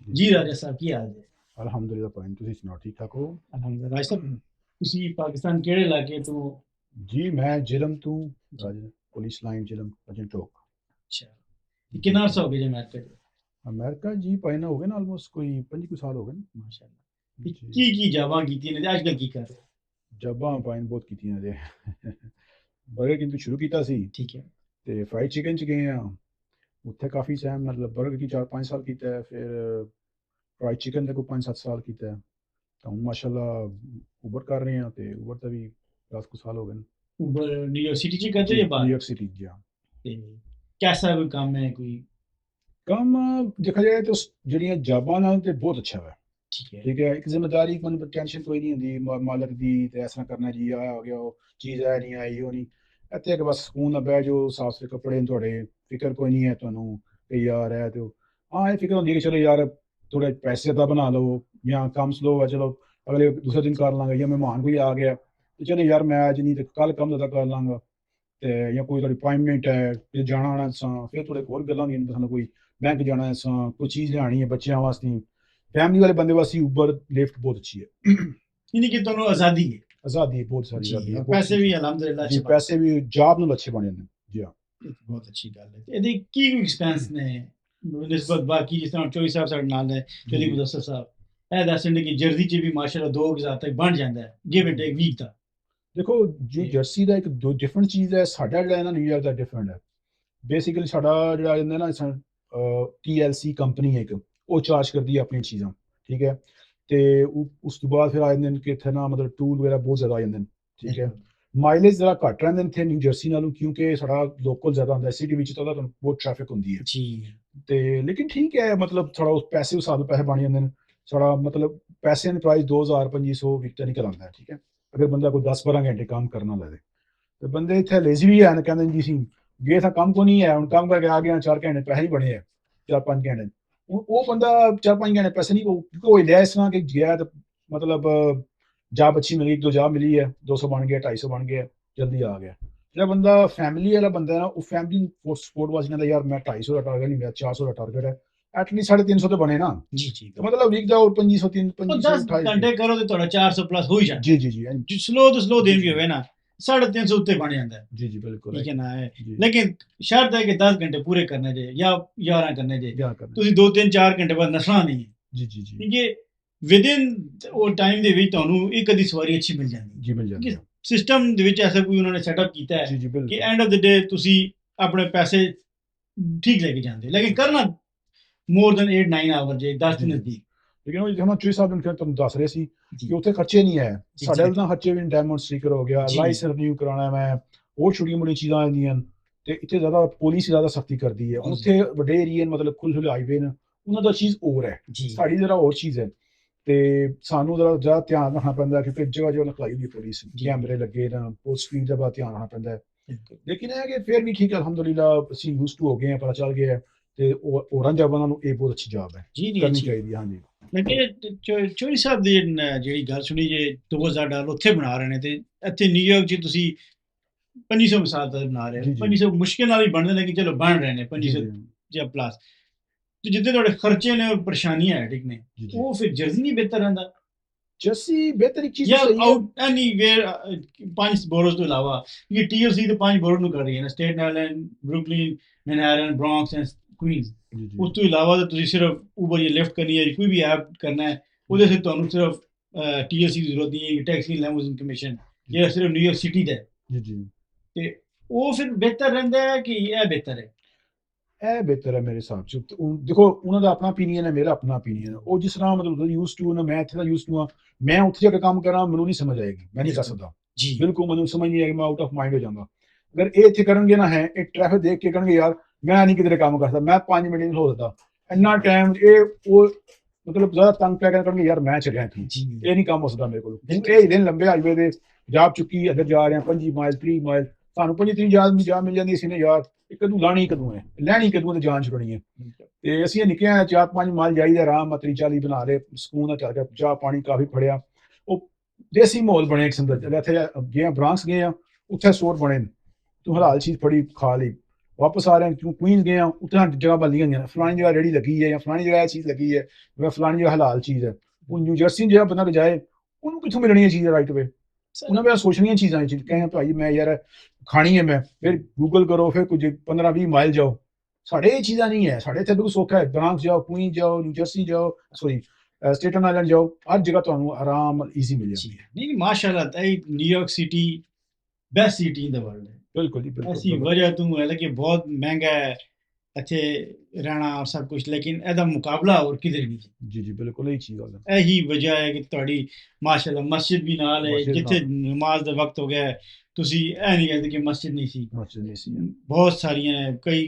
ਜੀ ਰਾਜਾ ਸਾਹਿਬ ਕੀ ਹਾਲ ਹੈ? ਅਲਹਮਦੁਲਿਲਾ ਭਾਈ, ਤੁਸੀਂ ਸੁਣਾਓ ਠੀਕ ਠਾਕ ਹੋ? ਅਲਹਮਦੁਲਿਲਾ। ਰਾਜਾ ਸਾਹਿਬ ਤੁਸੀਂ ਪਾਕਿਸਤਾਨ ਕਿਹੜੇ ਇਲਾਕੇ ਤੋਂ? ਜੀ ਮੈਂ ਜਿਲਮ ਤੋਂ, ਪੁਲਿਸ ਲਾਈਨ ਜਿਲਮ ਅਜਨ ਚੌਕ। ਅੱਛਾ, ਤੇ ਕਿੰਨਾ ਅਰਸਾ ਹੋ ਗਿਆ ਜੀ ਅਮਰੀਕਾ ਚ? ਅਮਰੀਕਾ ਜੀ ਭਾਈ ਨਾ ਹੋ ਗਏ ਨਾ ਆਲਮੋਸਟ ਕੋਈ 25 ਕੁ ਸਾਲ ਹੋ ਗਏ ਨੇ। ਮਾਸ਼ਾਅੱਲਾ। ਕੀ ਜਾਵਾਂ ਕੀਤੀਆਂ ਨੇ, ਅੱਜ ਕੱਲ੍ਹ ਕੀ ਕਰ ਰਹੇ? ਜੱਬਾਂ ਭਾਈ ਬਹੁਤ ਕੀਤੀਆਂ ਜੇ ਬਰਗਰ ਕਿੰਗ ਤੋਂ ਸ਼ੁਰੂ ਕੀਤਾ ਸੀ, ਠੀਕ ਹੈ। ਤੇ ਫਰਾਈਡ ਚਿਕਨ ਚ ਗਏ ਆ, ਉੱਥੇ ਕਾਫੀ ਟਾਈਮ ਮਤਲਬ ਬਰਗਰ ਕੀ 4-5 ਸਾਲ ਕੀਤਾ ਹੈ, ਫਿਰ ਫਰਾਈਡ ਚਿਕਨ ਦੇ ਕੋਈ 5-7 ਸਾਲ ਕੀਤਾ ਹੈ, ਤਾਂ ਹੁਣ ਮਾਸ਼ਾਅੱਲਾ ਉਬਰ ਕਰ ਰਹੇ ਹਾਂ, ਤੇ ਉਬਰ ਤਾਂ ਵੀ 10 ਕੁ ਸਾਲ ਹੋ ਗਏ ਨੇ। ਉਬਰ ਨਿਊਯਾਰਕ ਸਿਟੀ ਚ ਕਰਦੇ ਜਾਂ ਬਾਹਰ? ਨਿਊਯਾਰਕ ਸਿਟੀ ਜੀ ਹਾਂ। ਤੇ ਕੈਸਾ ਕੋਈ ਕੰਮ ਹੈ ਕੋਈ? ਕੰਮ ਦੇਖਿਆ ਜਾਏ ਤਾਂ ਜਿਹੜੀਆਂ ਜਾਬਾਂ ਨਾਲ ਤੇ ਬਹੁਤ ਅੱਛਾ ਹੈ। ਠੀਕ ਹੈ। ਠੀਕ ਹੈ, ਇੱਕ ਜ਼ਿੰਮੇਦਾਰੀ ਮਨ ਟੈਨਸ਼ਨ ਕੋਈ ਨਹੀਂ ਹੁੰਦੀ ਮਾਲਕ ਦੀ, ਤੇ ਇਸ ਤਰ੍ਹਾਂ ਕਰਨਾ ਜੀ, ਆ ਹੋ ਗਿਆ ਉਹ ਚੀਜ਼ ਆ ਨਹੀਂ ਆਈ ਉਹ ਨਹੀਂ, ਇੱਥੇ ਕਿ ਬਸ ਸਕੂਨ ਨਾਲ ਬਹਿ ਜਾਓ, ਸਾਫ ਸੁਥਰੇ ਕੱਪੜੇ ਨੇ ਤੁਹਾਡੇ, ਫਿਕਰ ਕੋਈ ਨਹੀਂ ਹੈ ਤੁਹਾਨੂੰ ਕਿ ਯਾਰ ਹੈ ਤੇ ਹਾਂ ਇਹ ਫਿਕਰ ਹੁੰਦੀ ਹੈ ਕਿ ਚਲੋ ਯਾਰ ਥੋੜੇ ਪੈਸੇ ਦਾ ਬਣਾ ਲਓ, ਜਾਂ ਕੰਮ ਸਲੋ ਹੈ ਚਲੋ ਅਗਲੇ ਦੂਸਰੇ ਦਿਨ ਕਰ ਲਾਂਗੇ, ਜਾਂ ਮਹਿਮਾਨ ਕੋਈ ਆ ਗਿਆ ਤੇ ਚਲੋ ਯਾਰ ਮੈਂ ਅੱਜ ਨਹੀਂ ਤੇ ਕੱਲ ਕੰਮ ਜ਼ਿਆਦਾ ਕਰ ਲਾਂਗਾ, ਤੇ ਜਾਂ ਕੋਈ ਤੁਹਾਡੀ ਅਪਾਇੰਟਮੈਂਟ ਹੈ ਜੇ ਜਾਣਾ ਆਉਣਾ ਸਾਂ, ਫਿਰ ਥੋੜੇ ਹੋਰ ਗੱਲਾਂ ਹੁੰਦੀਆਂ ਨੇ, ਸਾਨੂੰ ਕੋਈ ਬੈਂਕ ਜਾਣਾ ਸਾਂ, ਕੋਈ ਚੀਜ਼ ਲਿਆਉਣੀ ਹੈ ਬੱਚਿਆਂ ਵਾਸਤੇ, ਫੈਮਿਲੀ ਵਾਲੇ ਬੰਦੇ ਵਾਸਤੇ ਉਬਰ ਲਿਫਟ ਬਹੁਤ ਅੱਛੀ ਹੈ। ਯਾਨੀ ਕਿ ਤੁਹਾਨੂੰ ਆਜ਼ਾਦੀ ਹੈ। ਆਜ਼ਾਦੀ ਬਹੁਤ ਸਾਰੀ ਜੀ, ਆਜ਼ਾਦੀ ਹੈ, ਪੈਸੇ ਵੀ ਅਲਹਮਦੁਲਿਲਾ ਜੀ ਅੱਛੇ ਪੈਸੇ ਵੀ ਜॉब ਨਾਲ ਅੱਛੇ ਬਣੇ ਨੇ ਜੀ ਹਾਂ। ਬਹੁਤ ਅੱਛੀ ਗੱਲ ਹੈ। ਇਹਦੇ ਕੀ ਐਕਸਪੈਂਸ ਨੇ ਨਿਸਬਤ ਬਾਕੀ, ਜਿਸ ਤਰ੍ਹਾਂ ਚੋਈ ਸਾਹਿਬ ਸਾਡੇ ਨਾਲ ਹੈ, ਚੌਧਰੀ ਮੁਦੱਸਰ ਸਾਹਿਬ, ਇਹ ਦੱਸਣ ਨੇ ਕਿ ਜਰਸੀ ਚ ਵੀ ਮਾਸ਼ਾਅੱਲਾ 2000 ਤੱਕ ਬਣ ਜਾਂਦਾ ਹੈ, ਗਿਵ ਐਂਡ ਟੇਕ ਵੀਕ ਦਾ। ਦੇਖੋ ਜੋ ਜਰਸੀ ਦਾ ਇੱਕ ਦੋ ਡਿਫਰੈਂਟ ਚੀਜ਼ ਹੈ, ਸਾਡਾ ਜਿਹੜਾ ਹੈ ਨਾ ਨਿਊਯਾਰਕ ਦਾ ਡਿਫਰੈਂਟ ਹੈ। ਬੇਸਿਕਲੀ ਸਾਡਾ ਜਿਹੜਾ ਜਾਂਦਾ ਨਾ TLC ਕੰਪਨੀ ਹੈ ਇੱਕ, ਉਹ ਚਾਰਜ ਕਰਦੀ ਹੈ ਆਪਣੀਆਂ ਚੀਜ਼ਾਂ, ਠੀਕ ਹੈ, ਤੇ ਉਸ ਤੋਂ ਬਾਅਦ ਫਿਰ ਆ ਜਾਂਦੇ ਨੇ ਕਿ ਇੱਥੇ ਨਾ ਮਤਲਬ ਟੂਲ ਵਗੈਰਾ ਬਹੁਤ ਜ਼ਿਆਦਾ ਆ ਜਾਂਦੇ ਨੇ, ਠੀਕ ਹੈ, ਮਾਈਲੇਜ ਜ਼ਰਾ ਘੱਟ ਰਹਿੰਦੇ ਨੇ ਇੱਥੇ ਨਿਊ ਜਰਸੀ ਨਾਲੋਂ, ਕਿਉਂਕਿ ਸਾਡਾ ਲੋਕਲ ਜ਼ਿਆਦਾ ਹੁੰਦਾ, ਸਿਟੀ ਵਿੱਚ ਤਾਂ ਬਹੁਤ ਟ੍ਰੈਫਿਕ ਹੁੰਦੀ ਹੈ ਜੀ, ਤੇ ਲੇਕਿਨ ਠੀਕ ਹੈ, ਮਤਲਬ ਥੋੜਾ ਉਸ ਪੈਸੇ ਹਿਸਾਬ ਨਾਲ ਪੈਸੇ ਬਣ ਜਾਂਦੇ ਨੇ, ਸਾਡਾ ਮਤਲਬ ਪੈਸੇ ਦੇ ਪ੍ਰਾਈਸ 2000-2500 ਵੀਕ ਦਾ ਨਿਕਲ ਆਉਂਦਾ ਹੈ, ਠੀਕ ਹੈ, ਅਗਰ ਬੰਦਾ ਕੋਈ 10-12 ਘੰਟੇ ਕੰਮ ਕਰਨਾ ਲੈ ਤੇ ਬੰਦੇ ਇੱਥੇ ਲੇਜ਼ੀ ਵੀ ਹਨ, ਕਹਿੰਦੇ ਜੀ ਅਸੀਂ ਗਏ ਤਾਂ ਕੰਮ ਕੋ ਨਹੀਂ ਹੈ, ਹੁਣ ਕੰਮ ਕਰਕੇ ਆ ਗਏ 4 ਘੰਟੇ ਪੈਸੇ ਹੀ ਬਣੇ ਆ, 4-5 ਘੰਟੇ, ਉਹ ਬੰਦਾ 4-5 ਘੰਟੇ ਪੈਸੇ ਨਹੀਂ ਕੋਈ ਲਿਆ ਇਸ ਤਰ੍ਹਾਂ ਕਿ ਗਿਆ ਤਾਂ ਮਤਲਬ ਜਾਬ ਅੱਛੀ ਮਿਲੀ, 2 ਜਾਬ ਮਿਲੀ ਹੈ, 200 ਬਣ ਗਿਆ, 250 ਬਣ ਗਿਆ, ਜਲਦੀ ਆ ਗਿਆ। ਜਿਹੜਾ ਬੰਦਾ ਫੈਮਿਲੀ ਵਾਲਾ ਬੰਦਾ ਨਾ, ਉਹ ਫੈਮਿਲੀ ਸਪੋਰਟ ਵਾਸਤੇ ਕਹਿੰਦਾ ਯਾਰ ਮੈਂ 250 ਦਾ ਟਾਰਗੇਟ ਨਹੀਂ, ਮੇਰਾ 400 ਦਾ ਟਾਰਗੇਟ ਹੈ, ਐਟਲੀਸਟ 350 ਤੇ ਬਣੇ ਨਾ ਜੀ ਜੀ, ਮਤਲਬ ਵੀਕ ਦਾ 2500 10 ਘੰਟੇ ਕਰੋ ਤੇ ਤੁਹਾਡਾ 400 ਪਲੱਸ ਹੋ ਹੀ ਜਾਂਦਾ। ਜੀ ਜੀ ਜੀ, ਸਲੋ ਤੋਂ ਸਲੋ ਦਿਨ ਵੀ ਹੋਵੇ ਨਾ 350 ਉੱਤੇ ਬਣ ਜਾਂਦਾ ਹੈ। ਜੀ ਜੀ ਬਿਲਕੁਲ, ਠੀਕ ਹੈ ਨਾ ਹੈ, ਲੇਕਿਨ ਸ਼ਰਤ ਹੈ ਕਿ 10 ਘੰਟੇ ਪੂਰੇ ਕਰਨੇ ਜੇ ਜਾਂ 11 ਕਰਨੇ ਜੇ, ਤੁਸੀਂ 2-3-4 ਘੰਟੇ ਬਾਅਦ ਨਸਣਾ ਨਹੀਂ ਹੈ। ਜੀ ਜੀ ਜੀ, ਕਿਉਂਕਿ ਵਿਦਿਨ ਉਹ ਟਾਈਮ ਦੇ ਵਿੱਚ ਤੁਹਾਨੂੰ ਇੱਕ ਅੱਧੀ ਸਵਾਰੀ ਅੱਛੀ ਮਿਲ ਜਾਂਦੀ ਜੀ ਮਿਲ ਜਾਂਦੀ ਹੈ। ਸਿਸਟਮ ਦੇ ਵਿੱਚ ਐਸਾ ਕੋਈ ਉਹਨਾਂ ਨੇ ਸੈਟਅਪ ਕੀਤਾ ਹੈ ਜੀ ਜੀ ਬਿਲਕੁਲ ਕਿ ਐਂਡ ਆਫ ਦ ਡੇ ਤੁਸੀਂ ਆਪਣੇ ਪੈਸੇ ਠੀਕ ਲੈ ਕੇ ਜਾਂਦੇ, ਲੇਕਿਨ ਕਰਨਾ ਮੋਰ ਦੈਨ 8-9 ਆਵਰ ਜੇ 10 ਦਿਨ ਨਜ਼ਦੀਕ। ਲੇਕਿਨ ਉਹ ਜਿਵੇਂ ਚੋਈ ਸਾਹਿਬ ਨੇ ਤੁਹਾਨੂੰ ਦੱਸ ਰਹੇ ਸੀ ਕਿ ਉੱਥੇ ਖਰਚੇ ਨਹੀਂ ਹੈ, ਸਾਡੇ ਨਾਲ ਖਰਚੇ ਵੀ ਡਾਇਮੰਡ ਸਟੀਕਰ ਹੋ ਗਿਆ, ਲਾਇਸੈਂਸ ਰਿਨਿਊ ਕਰਾਉਣਾ, ਮੈਂ ਹੋਰ ਛੋਟੀਆਂ ਮੋਟੀਆਂ ਚੀਜ਼ਾਂ ਆਉਂਦੀਆਂ, ਤੇ ਇੱਥੇ ਜ਼ਿਆਦਾ ਪੁਲਿਸ ਜ਼ਿਆਦਾ ਸਖਤੀ ਕਰਦੀ ਹੈ, ਉੱਥੇ ਵੱਡੇ ਏਰੀਏ ਮਤਲਬ ਖੁੱਲ੍ਹੇ ਹਾਈਵੇ ਨੇ, ਉਹਨਾਂ ਦਾ ਚੀਜ਼ ਹੋਰ ਹੈ, ਸਾਡੀ ਜ਼ਰਾ ਹੋਰ ਚੀਜ਼ ਹੈ, ਤੇ ਸਾਨੂੰ ਜ਼ਰਾ ਜ਼ਿਆਦਾ ਧਿਆਨ ਰੱਖਣਾ ਪੈਂਦਾ, ਕਿਉਂਕਿ ਜਗ੍ਹਾ ਜਗ੍ਹਾ ਲਗਾਈ ਹੁੰਦੀ ਪੁਲਿਸ, ਕੈਮਰੇ ਲੱਗੇ ਨਾ, ਬਹੁਤ ਸਪੀਡ ਦਾ ਧਿਆਨ ਰੱਖਣਾ ਪੈਂਦਾ ਹੈ। ਲੇਕਿਨ ਇਹ ਕਿ ਫਿਰ ਵੀ ਠੀਕ ਹੈ, ਅਲਹਮਦੁਲਿਲਾ ਅਸੀਂ ਯੂਜ਼ ਟੂ ਹੋ ਗਏ ਹਾਂ, ਪਤਾ ਚੱਲ ਗਿਆ, ਤੇ ਹੋਰਾਂ ਜਾਬਾਂ ਨੂੰ ਇਹ ਬਹੁਤ ਅੱਛੀ ਜਾਬ ਹੈ, ਕਰਨੀ ਚਾਹੀਦੀ ਹੈ। ਹਾਂਜੀ, ਲੇਕਿਨ ਚੋਰੀ ਸਾਹਿਬ ਦੀ ਜਿਹੜੀ ਗੱਲ ਸੁਣੀ ਜੇ $2000 ਉੱਥੇ ਬਣਾ ਰਹੇ ਨੇ, ਤੇ ਇੱਥੇ ਨਿਊਯਾਰਕ 'ਚ ਤੁਸੀਂ 2500 ਮਿਸਾਲ ਦਾ ਬਣਾ ਰਹੇ ਹੋ, 2500 ਮੁਸ਼ਕਿਲ ਨਾਲ ਵੀ ਬਣਦੇ ਨੇ, ਕਿ ਚਲੋ ਬਣ ਰਹੇ ਨੇ 2500 ਜਾਂ ਪਲੱਸ, ਤੇ ਜਿੱਥੇ ਤੁਹਾਡੇ ਖਰਚੇ ਨੇ ਪਰੇਸ਼ਾਨੀਆਂ ਹੈ, ਠੀਕ ਨੇ, ਉਹ ਫਿਰ ਜਰਸੀ ਨਹੀਂ ਬਿਹਤਰ ਰਹਿੰਦਾ? ਜਰਸੀ ਬਿਹਤਰ ਚੀਜ਼ ਜਾਂ ਆਊਟ ਐਨੀਵੇਅਰ 5 ਬੋਰੋਜ਼ ਤੋਂ ਇਲਾਵਾ, ਇਹ TLC ਤੇ 5 ਬੋਰੋ ਨੂੰ ਕਰ ਰਹੀ ਹੈ ਨਾ, ਸਟੇਟਨ island, Brooklyn, Manhattan, ਬ੍ਰੌਂਕਸ and Queens, ਉਸ ਤੋਂ ਇਲਾਵਾ ਤਾਂ ਤੁਸੀਂ ਸਿਰਫ ਉਬਰ ਜਾਂ ਲਿਫਟ ਕਰਨੀ ਹੈ, ਕੋਈ ਵੀ ਐਪ ਕਰਨਾ ਹੈ, ਉਹਦੇ ਸੇ ਤੁਹਾਨੂੰ ਸਿਰਫ TLC ਦੀ ਜ਼ਰੂਰਤ ਨਹੀਂ ਹੈ, ਟੈਕਸੀ ਲੈਮੋਜ਼ਿਨ ਕਮਿਸ਼ਨ, ਜਿਹੜਾ ਸਿਰਫ ਨਿਊਯਾਰਕ ਸਿਟੀ ਦਾ ਹੈ, ਤੇ ਉਹ ਫਿਰ ਬਿਹਤਰ ਰਹਿੰਦਾ ਹੈ ਕਿ ਇਹ ਬਿਹਤਰ ਹੈ? ਇਹ ਬਿਹਤਰ ਹੈ ਮੇਰੇ ਹਿਸਾਬ 'ਚ ਤੇ ਦੇਖੋ ਉਹਨਾਂ ਦਾ ਆਪਣਾ opinion ਹੈ, ਮੇਰਾ ਆਪਣਾ opinion ਹੈ। ਉਹ ਜਿਸ ਤਰ੍ਹਾਂ ਮਤਲਬ ਯੂਜ਼ ਟੂ ਨਾ, ਮੈਂ ਇੱਥੇ ਦਾ ਯੂਜ਼ ਟੂ ਹਾਂ, ਮੈਂ ਉੱਥੇ ਜਾ ਕੇ ਕੰਮ ਕਰਾਂ ਮੈਨੂੰ ਨਹੀਂ ਸਮਝ ਆਏਗੀ, ਮੈਂ ਨਹੀਂ ਕਰ ਸਕਦਾ ਜੀ ਬਿਲਕੁਲ, ਮੈਨੂੰ ਸਮਝ ਨਹੀਂ ਆਏਗੀ, ਮੈਂ ਆਊਟ ਆਫ ਮਾਈਂਡ ਹੋ ਜਾਵਾਂਗਾ। ਅਗਰ ਇਹ ਇੱਥੇ ਕਰਨਗੇ ਨਾ, ਹੈ ਇਹ ਟ੍ਰੈਫਿਕ ਦੇਖ ਕੇ ਕਰਨਗੇ ਯਾਰ ਮੈਂ ਨਹੀਂ ਕਿਧਰੇ ਕੰਮ ਕਰ ਸਕਦਾ, ਮੈਂ 5 ਮਿੰਟ ਨਹੀਂ ਹੋ ਸਕਦਾ ਇੰਨਾ ਟਾਈਮ, ਇਹ ਉਹ ਮਤਲਬ ਜ਼ਿਆਦਾ ਤੰਗ ਪੈ ਕੇ ਕਰਨਗੇ ਯਾਰ ਮੈਂ ਚੱਲਿਆ ਇੱਥੇ, ਜੀ ਇਹ ਨਹੀਂ ਕੰਮ ਹੋ ਸਕਦਾ ਮੇਰੇ ਕੋਲ। ਇਹ ਦਿਨ ਲੰਬੇ ਹਾਈਵੇ ਦੇ ਜਾਬ ਚੁੱਕੀ, ਅਗਰ ਜਾ ਰਹੇ ਹਾਂ 25 ਮਾਈਲ 30 ਮਾਈਲ, ਸਾਨੂੰ 25 30 ਜਾ ਮਿਲ ਜਾਂਦੀ ਸੀ ਨੇ ਯਾਰ, ਇਹ ਕਦੋਂ ਲਾਣੀ ਕਦੋਂ ਹੈ, ਲੈਣੀ ਕਦੋਂ ਤੇ ਜਾਨ ਛੁੱਟਣੀ ਹੈ। ਤੇ ਅਸੀਂ ਨਿੱਕੇ ਆ 4-5 ਮਾਈਲ ਜਾਈਦਾ, ਆਰਾਮ ਨਾਲ 30-40 ਬਣਾ ਲਏ, ਸਕੂਨ ਨਾਲ ਚੱਲ ਗਿਆ, ਚਾਹ ਪਾਣੀ ਕਾਫੀ ਫੜਿਆ, ਉਹ ਦੇਸੀ ਮਾਹੌਲ ਬਣਿਆ ਕਿਸਮ ਦਾ। ਇੱਥੇ ਗਏ ਬ੍ਰਾਂਕਸ ਗਏ ਆ, ਉੱਥੇ ਸਟੋਰ ਬਣੇ, ਤੂੰ ਹਲਾਲ ਚੀਜ਼ ਫੜੀ ਖਾ ਲਈ, ਵਾਪਸ ਆ ਰਹੇ ਤੂੰ ਕੁਈਨਸ ਗਏ ਆ, ਉੱਥੇ ਜਗ੍ਹਾ ਬਣਦੀਆਂ ਹੁੰਦੀਆਂ, ਫਲਾਣੀ ਜਗ੍ਹਾ ਰੇਹੜੀ ਲੱਗੀ ਹੈ ਜਾਂ ਫਲਾਣੀ ਜਗ੍ਹਾ ਇਹ ਚੀਜ਼ ਲੱਗੀ ਹੈ, ਜਾਂ ਫਲਾਣੀ ਜਗ੍ਹਾ ਹਲਾਲ ਚੀਜ਼ ਹੈ। ਉਹ ਨਿਊ ਜਰਸੀ ਜਿਹੜਾ ਬੰਦਾ ਜਾਏ ਉਹਨੂੰ ਕਿੱਥੋਂ ਮਿਲਣੀ ਹੈ ਚੀਜ਼ ਰਾਈਟ ਵੇ, ਉਹਨਾਂ ਵੇ ਸੋਚਣੀਆਂ ਚੀਜ਼ਾਂ ਇਹ ਚੀਜ਼ ਕਹੇ ਭਾਈ ਮੈਂ ਯਾਰ ਖਾਣੀ ਹੈ, ਮੈਂ ਫਿਰ ਗੂਗਲ ਕਰੋ, ਫਿਰ ਕੁਝ 15-20 ਮਾਈਲ ਜਾਓ। ਸਾਡੇ ਇਹ ਚੀਜ਼ਾਂ ਨਹੀਂ ਹੈ, ਸਾਡੇ ਇੱਥੇ ਬਿਲਕੁਲ ਸੌਖਾ ਹੈ, ਬ੍ਰਾਂਕਸ ਜਾਓ, ਕੁਈਨ ਜਾਓ, ਨਿਊ ਜਰਸੀ ਜਾਓ, ਸੋਰੀ ਸਟੇਟਨ ਆਈਲੈਂਡ ਜਾਓ, ਹਰ ਜਗ੍ਹਾ ਤੁਹਾਨੂੰ ਆਰਾਮ ਈਜ਼ੀ ਮਿਲ ਜਾਂਦੀ ਹੈ। ਨਹੀਂ ਮਾਸ਼ਾਅੱਲਾ, New York city best city in the world ਹੈ। ਬਿਲਕੁਲ ਜੀ ऐसी बिल्कुल वजह तो है कि बहुत महंगा है ਇੱਥੇ ਰਹਿਣਾ और सब कुछ, लेकिन ਇਹਦਾ ਮੁਕਾਬਲਾ ਹੋਰ ਕਿਧਰ ਨਹੀਂ ਹੈ। जी जी बिल्कुल यही चीज़ है। ਇਹੀ ਵਜ੍ਹਾ ਹੈ ਕਿ ਤੁਹਾਡੀ ਮਾਸ਼ਾਅੱਲਾ ਮਸਜਿਦ ਵੀ ਨਾਲ ਹੈ, ਮਸਜਿਦ ਜਿੱਥੇ ਨਾਲ। ਨਮਾਜ਼ ਦਾ ਵਕਤ ਹੋ ਗਿਆ ਹੈ, ਤੁਸੀਂ ਇਹ ਨਹੀਂ ਕਹਿੰਦੇ ਕਿ ਮਸਜਿਦ ਨਹੀਂ ਸੀ, ਮਸਜਿਦ ਨਹੀਂ ਸੀ। ਬਹੁਤ ਸਾਰੀਆਂ ਹੈ, ਕਈ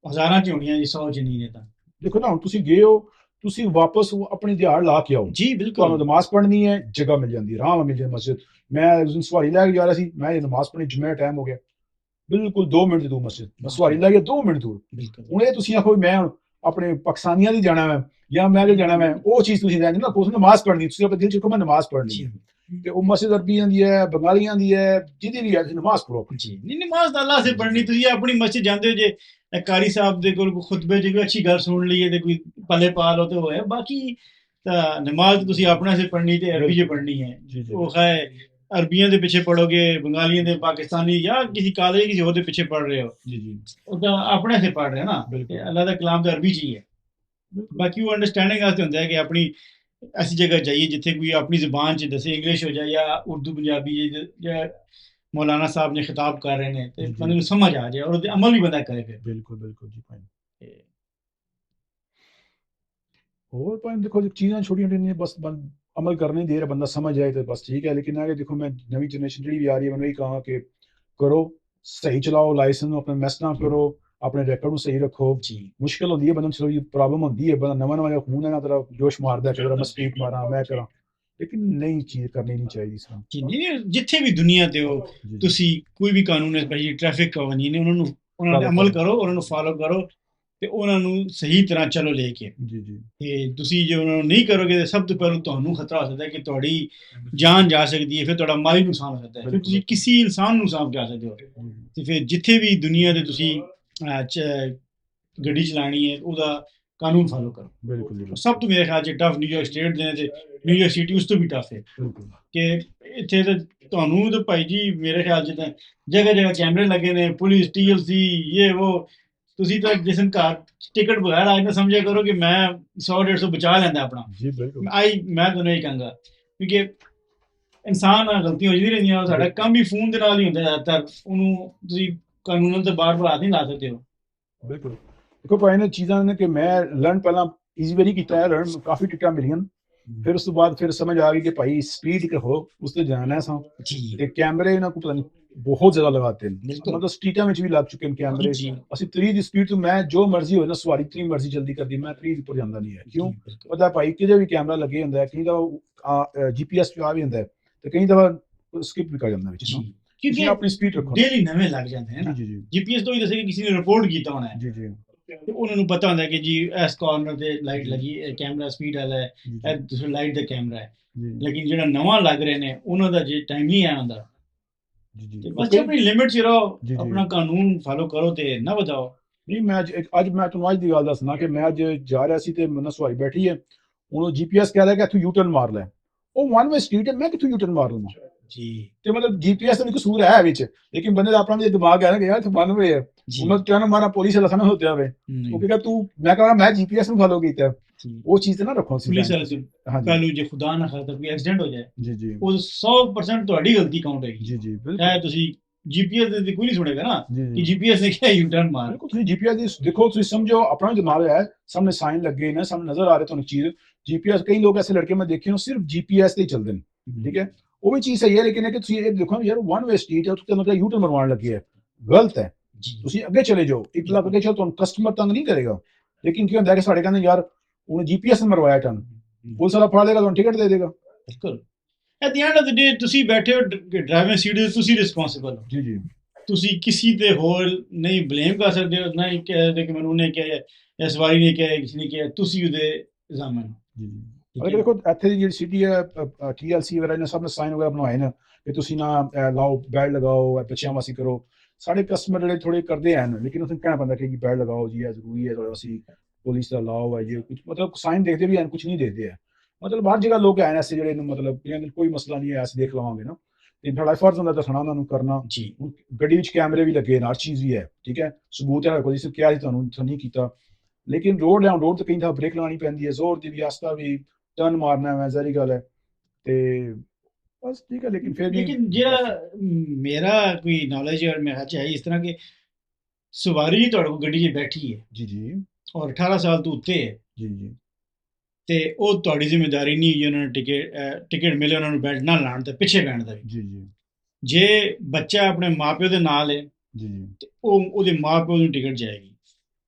ਹਜ਼ਾਰਾਂ ਚ ਹੋਣੀਆਂ ਜੀ, 100 ਚ ਨਹੀਂ ਨੇ ਤਾਂ। ਦੇਖੋ ਨਾ ਹੁਣ ਤੁਸੀਂ ਗਏ ਹੋ, ਤੁਸੀਂ ਵਾਪਸ ਆਪਣੀ ਦਿਹਾੜ ਲਾ ਕੇ ਆਓ, ਜੀ ਤੁਹਾਨੂੰ ਬਿਲਕੁਲ ਨਮਾਜ਼ ਪੜ੍ਹਨੀ ਹੈ, ਜਗ੍ਹਾ ਮਿਲ ਜਾਂਦੀ ਹੈ, ਆਰਾਮ ਨਾਲ ਮਿਲ ਜਾਂਦੀ ਮਸਜਿਦ। ਮੈਂ ਉਸ ਦਿਨ ਸਵਾਰੀ ਲੈ ਕੇ ਜਾ ਰਿਹਾ ਸੀ, ਮੈਂ ਇਹ ਨਮਾਜ਼ ਪੜ੍ਹਨੀ, ਜੁਮੇ ਦਾ ਟਾਈਮ ਹੋ ਗਿਆ, ਬਿਲਕੁਲ 2 ਮਿੰਟ ਦੂਰ ਮਸਜਿਦ, ਮੈਂ ਸਵਾਰੀ ਲੈ ਗਿਆ 2 ਮਿੰਟ ਦੂਰ। ਬਿਲਕੁਲ ਹੁਣ ਇਹ ਤੁਸੀਂ ਆਖੋ ਮੈਂ ਹੁਣ ਆਪਣੇ ਪਾਕਿਸਤਾਨੀਆਂ ਦੀ ਜਾਣਾ ਮੈਂ ਜਾਂ ਮੈਂ ਜਾਣਾ ਮੈਂ, ਉਹ ਚੀਜ਼ ਤੁਸੀਂ ਲੈਣੀ ਨਾ, ਤੁਸੀਂ ਨਮਾਜ਼ ਪੜ੍ਹਨੀ, ਤੁਸੀਂ ਆਪਣੇ ਦਿਲ ਚ ਕਹੋ ਮੈਂ ਨਮਾਜ਼ ਪੜ੍ਹਨੀ ਜੀ ਹੈ, ਤੇ ਉਹ ਮਸਜਿਦ ਅਰਬੀਆਂ ਦੀ ਹੈ, ਬੰਗਾਲੀਆਂ ਦੀ ਹੈ, ਜਿਹਦੀ ਵੀ ਹੈ, ਤੁਸੀਂ ਨਮਾਜ਼ ਪੜ੍ਹੋ। ਜੀ ਨਹੀਂ, ਨਮਾਜ਼ ਤਾਂ ਅੱਲਾਹ ਸੇ ਪੜ੍ਹਨੀ। ਤੁਸੀਂ ਆਪਣੀ ਮਸਜਿਦ ਜਾਂਦੇ ਹੋ ਜੇ ਕਾਰੀ ਸਾਹਿਬ ਦੇ ਕੋਲ ਖੁਤਬੇ ਚ ਕੋਈ ਅੱਛੀ ਗੱਲ ਸੁਣ ਲਈਏ ਤੇ ਕੋਈ ਪੱਲੇ ਪਾ ਲਓ ਤੇ ਹੋਇਆ, ਬਾਕੀ ਤਾਂ ਨਮਾਜ਼ ਤੁਸੀਂ ਆਪਣੇ ਸੇ ਪੜ੍ਹਨੀ ਤੇ ਅਰਬੀ ਚ ਪੜ੍ਹਨੀ ਹੈ। ਜੀ ਜੀ ਉਹ ਹੈ ਅਰਬੀਆਂ ਦੇ ਪਿੱਛੇ ਪੜੋਗੇ, ਬੰਗਾਲੀਆਂ ਦੇ, ਪਾਕਿस्तानी ਜਾਂ ਕਿਸੇ ਕਾਲੇ ਕਿਸੇ ਹੋਰ ਦੇ ਪਿੱਛੇ ਪੜ ਰਹੇ ਹੋ, ਜੀ ਜੀ ਉਹ ਤਾਂ ਆਪਣੇ ਸੇ ਪੜ ਰਹੇ ਹੋ ਨਾ, ਬਿਲਕੁਲ। ਤੇ ਅੱਲਾਹ ਦਾ ਕਲਾਮ ਤਾਂ ਅਰਬੀ ਚ ਹੀ ਹੈ। ਬਾਕੀ ਉਹ ਅੰਡਰਸਟੈਂਡਿੰਗ ਵਾਸਤੇ ਹੁੰਦਾ ਹੈ ਕਿ ਆਪਣੀ ਐਸੀ ਜਗ੍ਹਾ ਜਾਈਏ ਜਿੱਥੇ ਕੋਈ ਆਪਣੀ ਜ਼ੁਬਾਨ ਚ ਦੱਸੇ, ਇੰਗਲਿਸ਼ ਹੋ ਜਾਏ ਜਾਂ ਉਰਦੂ ਪੰਜਾਬੀ, ਜਾਂ ਮੌਲਾਨਾ ਸਾਹਿਬ ਨੇ ਖਿਤਾਬ ਕਰ ਰਹੇ ਨੇ ਤੇ ਜੀ। ਬੰਦੇ ਨੂੰ ਸਮਝ ਆ ਜਾਏ, ਔਰ ਉਹਦੇ ਅਮਲ ਵੀ ਬੰਦਾ ਕਰੇ ਫਿਰ। ਬਿਲਕੁਲ ਬਿਲकुल ਜੀ ਭਾਈ। ਤੇ ਹੋਰ ਭਾਈ ਦੇਖੋ ਜੀ ਚੀਜ਼ਾਂ ਛੋਟੀਆਂ ਛੋਟੀਆਂ ਬਸ ਅਮਲ ਕਰਨੇ ਦੀ ਦੇਰ ਹੈ, ਬੰਦਾ ਸਮਝ ਜਾਏ तो बस ठीक है। लेकिन आगे देखो मैं नवी जनरेशन जी भी आ रही है, मैंने यही कहा कि करो सही चलाओ, लाइसेंस अपने मैस ना करो, अपने रिकॉर्ड को सही रखो। जी मुश्किल होती है बंदे चलो ये प्रॉब्लम होती है, बंदा नवा नवा खून है ना तरह जोश मारदा है, मैं स्पीड मारा मैं करा, लेकिन नई चीज करनी नहीं चाहिए इस तरह। ਜੀ ਨਹੀਂ, ਜਿੱਥੇ ਵੀ ਦੁਨੀਆ ਤੇ ਹੋ जी ਤੁਸੀਂ ਕੋਈ ਵੀ ਕਾਨੂੰਨ ਹੈ, ਭਾਈ ਟ੍ਰੈਫਿਕ ਕਾਨੂੰਨ ਨੇ, ਉਹਨਾਂ ਤੇ Follow ਅਮਲ ਕਰੋ। ਕਰੋ, ਉਹਨਾਂ ਨੂੰ ਫਾਲੋ ਕਰੋ ਤੇ ਉਹਨਾਂ ਨੂੰ ਸਹੀ ਤਰ੍ਹਾਂ ਚਲੋ ਲੈ ਕੇ। जी जी ਤੇ ਤੁਸੀਂ ਜੇ ਉਹਨਾਂ ਨੂੰ ਨਹੀਂ ਕਰੋਗੇ ਤਾਂ ਸਭ ਤੋਂ ਪਹਿਲਾਂ ਤੁਹਾਨੂੰ ਖਤਰਾ ਹੋ ਸਕਦਾ ਹੈ ਕਿ ਤੁਹਾਡੀ ਜਾਨ ਜਾ ਸਕਦੀ ਹੈ, ਫਿਰ ਤੁਹਾਡਾ ਮਾਲੀ ਨੁਕਸਾਨ ਹੋ ਸਕਦਾ ਹੈ, ਫਿਰ ਤੁਸੀਂ ਕਿਸੇ ਇਨਸਾਨ ਨੂੰ ਨੁਕਸਾਨ ਪਹੁੰਚਾ ਸਕਦੇ ਹੋ। ਤੇ ਫਿਰ ਜਿੱਥੇ ਵੀ ਦੁਨੀਆ ਦੇ ਤੁਸੀਂ ਗੱਡੀ ਚਲਾਣੀ ਹੈ ਉਹਦਾ ਕਾਨੂੰਨ ਫਾਲੋ ਕਰੋ। बिल्कुल जी ਸਭ ਤੋਂ ਮੇਰੇ ਖਿਆਲ 'ਚ ਟਫ ਨਿਊਯਾਰਕ ਸਟੇਟ ਦੇ ਨੇ ਤੇ ਨਿਊਯਾਰਕ ਸਿਟੀ ਉਸ ਤੋਂ ਵੀ ਟਫ ਹੈ बिल्कुल ਕਿ ਇੱਥੇ ਤਾਂ ਤੁਹਾਨੂੰ ਤਾਂ ਭਾਈ ਜੀ ਮੇਰੇ ਖਿਆਲ 'ਚ ਤਾਂ ਜਗ੍ਹਾ ਜਗ੍ਹਾ ਕੈਮਰੇ ਲੱਗੇ ਨੇ, ਪੁਲਿਸ TLC ਇਹ ਉਹ, ਤੁਸੀਂ ਤਾਂ ਜਿਸ ਦਿਨ ਘਰ ਟਿਕਟ ਬਗੈਰ ਆਏ ਨਾ ਸਮਝਿਆ ਕਰੋ ਕਿ ਮੈਂ 100-150 ਬਚਾ ਲੈਂਦਾ ਆਪਣਾ। जी बिल्कुल ਮੈਂ ਤੁਹਾਨੂੰ ਇਹ ਕਹਾਂਗਾ ਕਿਉਂਕਿ ਇਨਸਾਨ ਨਾਲ ਗਲਤੀਆਂ ਹੋ ਜਾਂਦੀਆਂ ਰਹਿੰਦੀਆਂ, ਸਾਡਾ ਕੰਮ ਵੀ ਫੋਨ ਦੇ ਨਾਲ ਹੀ ਹੁੰਦਾ ਜ਼ਿਆਦਾਤਰ, ਉਹਨੂੰ ਤੁਸੀਂ ਕਾਨੂੰਨ ਤੇ ਬਾਰ-ਬਾਰ ਹੱਥ ਨਹੀਂ ਲਾ ਸਕਦੇ ਹੋ। ਬਿਲਕੁਲ ਦੇਖੋ ਭਾਈ ਨੇ ਚੀਜ਼ਾਂ ਨੇ ਕਿ ਮੈਂ ਲਰਨ ਪਹਿਲਾਂ ਈਜ਼ੀ ਵੇ ਨਹੀਂ ਕੀਤਾ ਹੈ, ਲਰਨ ਕਾਫੀ ਟਿਕਟਾਂ ਮਿਲੀਆਂ, ਫਿਰ ਉਸ ਤੋਂ ਬਾਅਦ ਫਿਰ ਸਮਝ ਆ ਗਈ ਕਿ ਭਾਈ ਸਪੀਡ ਹੋ ਉਸ ਤੇ ਜਾਣਾ ਹੈ ਸਾਂ, ਜੀ ਤੇ ਕੈਮਰੇ ਇਹਨਾਂ ਕੋਲ ਪਤਾ ਨਹੀਂ ਬਹੁਤ ਜ਼ਿਆਦਾ ਲਗਾਤੇ ਨੇ, ਬਿਲਕੁਲ। ਮਤਲਬ ਸਟਰੀਟਾਂ ਵਿੱਚ ਵੀ ਲੱਗ ਚੁੱਕੇ ਨੇ ਕੈਮਰੇ। ਜੀ ਅਸੀਂ 30 ਦੀ ਸਪੀਡ ਤੋਂ ਮੈਂ ਜੋ ਮਰਜ਼ੀ ਹੋਏ ਨਾ ਸਵਾਰੀ 30 ਮਰਜ਼ੀ ਜਲਦੀ ਕਰਦੀ, ਮੈਂ 30 ਉੱਪਰ ਜਾਂਦਾ ਨਹੀਂ ਹੈ। ਕਿਉਂ ਪਤਾ ਭਾਈ ਕਿਤੇ ਵੀ ਕੈਮਰਾ ਲੱਗੇ ਹੁੰਦਾ ਹੈ, ਕਈ ਦਾ GPS ਆ ਵੀ ਹੁੰਦਾ ਹੈ ਤੇ ਕਈ ਦਫਾ ਸਕਿਪ ਵੀ ਕਰ ਜਾਂਦਾ ਵਿੱਚ। ਜੀ ਤੁਸੀਂ ਕਿਉਂਕਿ ਆਪਣੀ ਸਪੀਡ ਰੱਖੋ। ਡੇਲੀ ਨਵੇਂ ਲੱਗ ਜਾਂਦੇ ਨੇ ਨਾ, ਜੀ ਜੀ GPS ਤੋਂ ਹੀ ਦੱਸੇ ਕਿ ਕਿਸੇ ਨੇ ਰਿਪੋਰਟ ਕੀਤਾ ਹੋਣਾ ਹੈ ਜੀ ਜੀ ਤੇ ਉਹਨਾਂ ਨੂੰ ਪਤਾ ਹੁੰਦਾ ਕਿ ਜੀ ਇਸ ਕਾਰਨਰ ਤੇ ਲਾਈਟ ਲੱਗੀ, ਇਹ ਕੈਮਰਾ ਸਪੀਡ ਵਾਲਾ ਹੈ, ਇਹ ਦੂਸਰਾ ਲਾਈਟ ਦਾ ਕੈਮਰਾ ਹੈ। ਜੀ ਲੇਕਿਨ ਜਿਹੜਾ ਨਵਾਂ ਲੱਗ ਰਹੇ ਨੇ ਉਹਨਾਂ ਦਾ ਜੇ ਟਾਈਮ ਨਹੀਂ ਆਇਆ ਹੁੰਦਾ ਜੀ ਤੇ ਜੀ ਬਸ ਆਪਣੀ ਲਿਮਿਟ 'ਚ ਰਹੋ, ਜੀ, ਜੀ। ਆਪਣਾ ਕਾਨੂੰਨ ਫਾਲੋ ਕਰੋ ਤੇ ਨਾ ਵਧਾਓ। ਨਹੀਂ ਮੈਂ ਅੱਜ ਮੈਂ ਤੁਹਾਨੂੰ ਅੱਜ ਦੀ ਗੱਲ ਦੱਸਣਾ ਕਿ ਮੈਂ ਅੱਜ ਜਾ ਰਿਹਾ ਸੀ ਤੇ ਮੈਨੂੰ ਸਵਾਰੀ ਬੈਠੀ ਹੈ, ਉਹਨੂੰ GPS ਕਹਿ ਰਿਹਾ ਕਿ ਇੱਥੋਂ ਯੂ ਟਰਨ ਮਾਰ ਲੈ, ਉਹ ਵਨ ਵੇ ਸਟਰੀਟ ਹੈ, ਮੈਂ ਕਿੱਥੋਂ ਯੂ ਟਰਨ ਮਾਰ ਲਵਾਂ? ਜੀ ਤੇ ਮਤਲਬ GPS ਦਾ ਵੀ ਕਸੂਰ ਹੈ ਵਿੱਚ, ਲੇਕਿਨ ਬੰਦੇ ਦਾ ਆਪਣਾ ਵੀ ਦਿਮਾਗ ਹੈ ਨਾ ਕਿ ਯਾਰ ਇੱਥੇ ਵਨ ਵੇ ਹੈ, ਜੀ ਉਹਨਾਂ ਟਰਨ ਮਾਰਾ ਪੁਲਿਸ ਵਾਲਾ ਸਾਹਮਣੇ ਹੋਤੇ ਹੋਵੇ, ਉਹ ਕਹੇਗਾ ਤੂੰ, ਮੈਂ ਕਹਾਂ ਮੈਂ GPS ਨੂੰ ਫਾਲੋ ਕੀਤਾ, ਉਹ ਚੀਜ਼ ਤੇ ਨਾ ਰੱਖੋ ਸੀ। ਪੁਲਿਸ ਵਾਲੇ ਹਾਂਜੀ ਕੱਲ੍ਹ ਨੂੰ ਜੇ ਖੁਦਾ ਨਾ ਖਾਸਤਾ ਕੋਈ ਐਕਸੀਡੈਂਟ ਹੋ ਜਾਏ ਜੀ ਜੀ ਉਹ 100% ਤੁਹਾਡੀ ਗਲਤੀ ਕਾਊਂਟ ਹੋਏਗੀ। ਜੀ ਜੀ ਚਾਹੇ ਬਿਲਕੁਲ ਤੁਸੀਂ GPS ਦੇ ਕੋਈ ਨਹੀਂ ਸੁਣੇਗਾ ਨਾ ਜੀ ਕਿ GPS ਨੇ ਕਿਹਾ ਯੂ ਟਰਨ ਮਾਰ। ਬਿਲਕੁਲ ਤੁਸੀਂ GPS ਦੀ ਦੇਖੋ, ਤੁਸੀਂ ਸਮਝੋ ਆਪਣਾ ਦਿਮਾਗ ਹੈ, ਸਾਹਮਣੇ ਸਾਈਨ ਲੱਗੇ ਨੇ, ਸਾਹਮਣੇ ਨਜ਼ਰ ਆ ਰਿਹਾ ਤੁਹਾਨੂੰ ਚੀਜ਼। GPS ਕਈ ਲੋਕ ਐਸੇ ਲੜਕੇ ਮੈਂ ਦੇਖੇ ਹੋ ਸਿਰਫ GPS ਤੇ ਹੀ ਚੱਲਦੇ ਨੇ, ਠੀਕ ਹੈ, ਉਹ ਵੀ ਚੀਜ਼ ਸਹੀ ਹੈ, ਲੇਕਿਨ ਇਹ ਕਿ ਤੁਸੀਂ ਇਹ ਦੇਖੋ ਯਾਰ ਵਨ ਵੇ ਸਟਰੀਟ ਹੈ, ਉੱਥੇ ਮਤਲਬ ਯੂ ਟਰਨ ਮਰਵਾਉਣ ਲੱਗੀ ਹੈ, ਗਲਤ ਹੈ। ਜੀ ਤੁਸੀਂ ਅੱਗੇ ਚਲੇ ਜਾਓ, 1 ਲੱਖ ਅੱਗੇ ਚਲੋ, ਤੁਹਾਨੂੰ ਕਸਟਮਰ ਤੰਗ ਨਹੀਂ ਕਰੇਗਾ। ਲੇਕਿਨ ਕੀ ਹੁੰਦਾ ਕਿ ਸਾਡੇ ਕਹਿੰਦੇ ਯਾਰ ਉਹਨੇ GPS ਨੇ ਮਰਵਾਇਆ ਟਰਨ, ਪੁਲਿਸ ਵਾਲਾ ਫੜ ਲੇਗਾ, ਤੁਹਾਨੂੰ ਟਿਕਟ ਦੇ ਦੇਗਾ। ਬਿਲਕੁਲ। At the end of the day ਤੁਸੀਂ ਬੈਠੇ ਹੋ ਡਰਾਈਵਿੰਗ ਸੀਟ ਤੇ, ਤੁਸੀਂ ਰਿਸਪੌਂਸਿਬਲ ਹੋ। ਜੀ ਜੀ ਤੁਸੀਂ ਕਿਸੇ ਤੇ ਹੋਰ ਨਹੀਂ ਬਲੇਮ ਕਰ ਸਕਦੇ ਹੋ, ਨਾ ਹੀ ਕਹਿ ਸਕਦੇ ਕਿ ਮੈਨੂੰ ਉਹਨੇ ਕਿਹਾ, ਇਸ ਵਾਰੀ ਨੇ ਕਿਹਾ, ਕਿਸੇ ਨੇ ਕਿਹਾ, ਤੁਸੀਂ ਉਹਦੇ ਜ਼ਾਮਨ ਹੋ। ਜੀ ਜੀ ਅਗਰ ਦੇਖੋ ਇੱਥੇ ਦੀ ਜਿਹੜੀ ਸਿਟੀ ਹੈ, TLC ਵਗੈਰਾ ਨੇ ਸਭ ਨੇ ਸਾਈਨ ਵਗੈਰਾ ਬਣਵਾਏ ਨੇ ਕਿ ਤੁਸੀਂ ਨਾ ਲਾਓ, ਬੈਡ ਲਗਾਓ, ਬੱਚਿਆਂ ਵਾਸਤੇ ਕਰੋ। ਸਾਡੇ ਕਸਟਮਰ ਜਿਹੜੇ ਥੋੜੇ ਕਰਦੇ ਹਨ, ਲੇਕਿਨ ਉਸੇ ਕਹਿਣਾ ਪੈਂਦਾ ਕਿ ਬੈਡ ਲਗਾਓ ਜੀ, ਇਹ ਜ਼ਰੂਰੀ ਹੈ, ਥੋੜਾ ਅਸੀਂ ਪੁਲਿਸ ਦਾ ਲਾਓ ਹੈ ਜੀ, ਕੁਝ ਮਤਲਬ ਸਾਈਨ ਦੇਖਦੇ ਵੀ ਹਨ, ਕੁਝ ਨਹੀਂ ਦੇਖਦੇ ਹੈ। ਮਤਲਬ ਹਰ ਜਗ੍ਹਾ ਲੋਕ ਆਏ ਐਸੇ ਜਿਹੜੇ ਮਤਲਬ ਕੋਈ ਮਸਲਾ ਨਹੀਂ ਹੈ, ਅਸੀਂ ਦੇਖ ਲਵਾਂਗੇ ਨਾ, ਤੇ ਸਾਡਾ ਫਰਜ਼ ਹੁੰਦਾ ਦੱਸਣਾ ਉਹਨਾਂ ਨੂੰ, ਕਰਨਾ। ਜੀ ਗੱਡੀ ਵਿੱਚ ਕੈਮਰੇ ਵੀ ਲੱਗੇ ਨੇ, ਹਰ ਚੀਜ਼ ਵੀ ਹੈ, ਠੀਕ ਹੈ, ਸਬੂਤ ਹੈ, ਕੋਈ ਕਿਹਾ ਸੀ ਤੁਹਾਨੂੰ ਨਹੀਂ ਕੀਤਾ। ਲੇਕਿਨ ਰੋਡ ਤੇ ਕਈ ਥਾਂ ਬ੍ਰੇਕ ਲਾਉਣੀ ਪੈਂਦੀ ਹੈ, ਜ਼ੋਰ ਦੀ ਵੀ, ਆਸਤਾ ਵੀ, ਟਰਨ ਮਾਰਨਾ ਹੈ, ਜ਼ਰੀ ਗੱਲ ਹੈ, ਤੇ ਬਸ ਠੀਕ ਹੈ। ਲੇਕਿਨ ਫਿਰ ਵੀ ਲੇਕਿਨ ਜਿਹੜਾ ਮੇਰਾ ਕੋਈ ਨੌਲੇਜ ਔਰ ਮੇਰਾ ਹੈ ਇਸ ਤਰ੍ਹਾਂ ਕਿ ਸਵਾਰੀ ਤੁਹਾਡੇ ਕੋਲ ਗੱਡੀ 'ਚ ਬੈਠੀ ਹੈ ਜੀ ਜੀ ਔਰ 18 ਸਾਲ ਤੋਂ ਉੱਤੇ ਹੈ, ਜੀ ਜੀ ਤੇ ਉਹ ਤੁਹਾਡੀ ਜ਼ਿੰਮੇਵਾਰੀ ਨਹੀਂ ਹੈ ਉਹਨਾਂ ਨੂੰ ਟਿਕਟ ਮਿਲੇ ਉਹਨਾਂ ਨੂੰ ਬੈਠ ਨਾ ਲਾਉਣ ਤੇ ਪਿੱਛੇ ਬੈਠਣ ਦਾ ਵੀ। ਜੀ ਜੀ ਜੇ ਬੱਚਾ ਆਪਣੇ ਮਾਪਿਓ ਦੇ ਨਾਲ ਹੈ ਜੀ ਜੀ ਤੇ ਉਹਦੇ ਮਾਪਿਓ ਨੂੰ ਟਿਕਟ ਜਾਏਗੀ।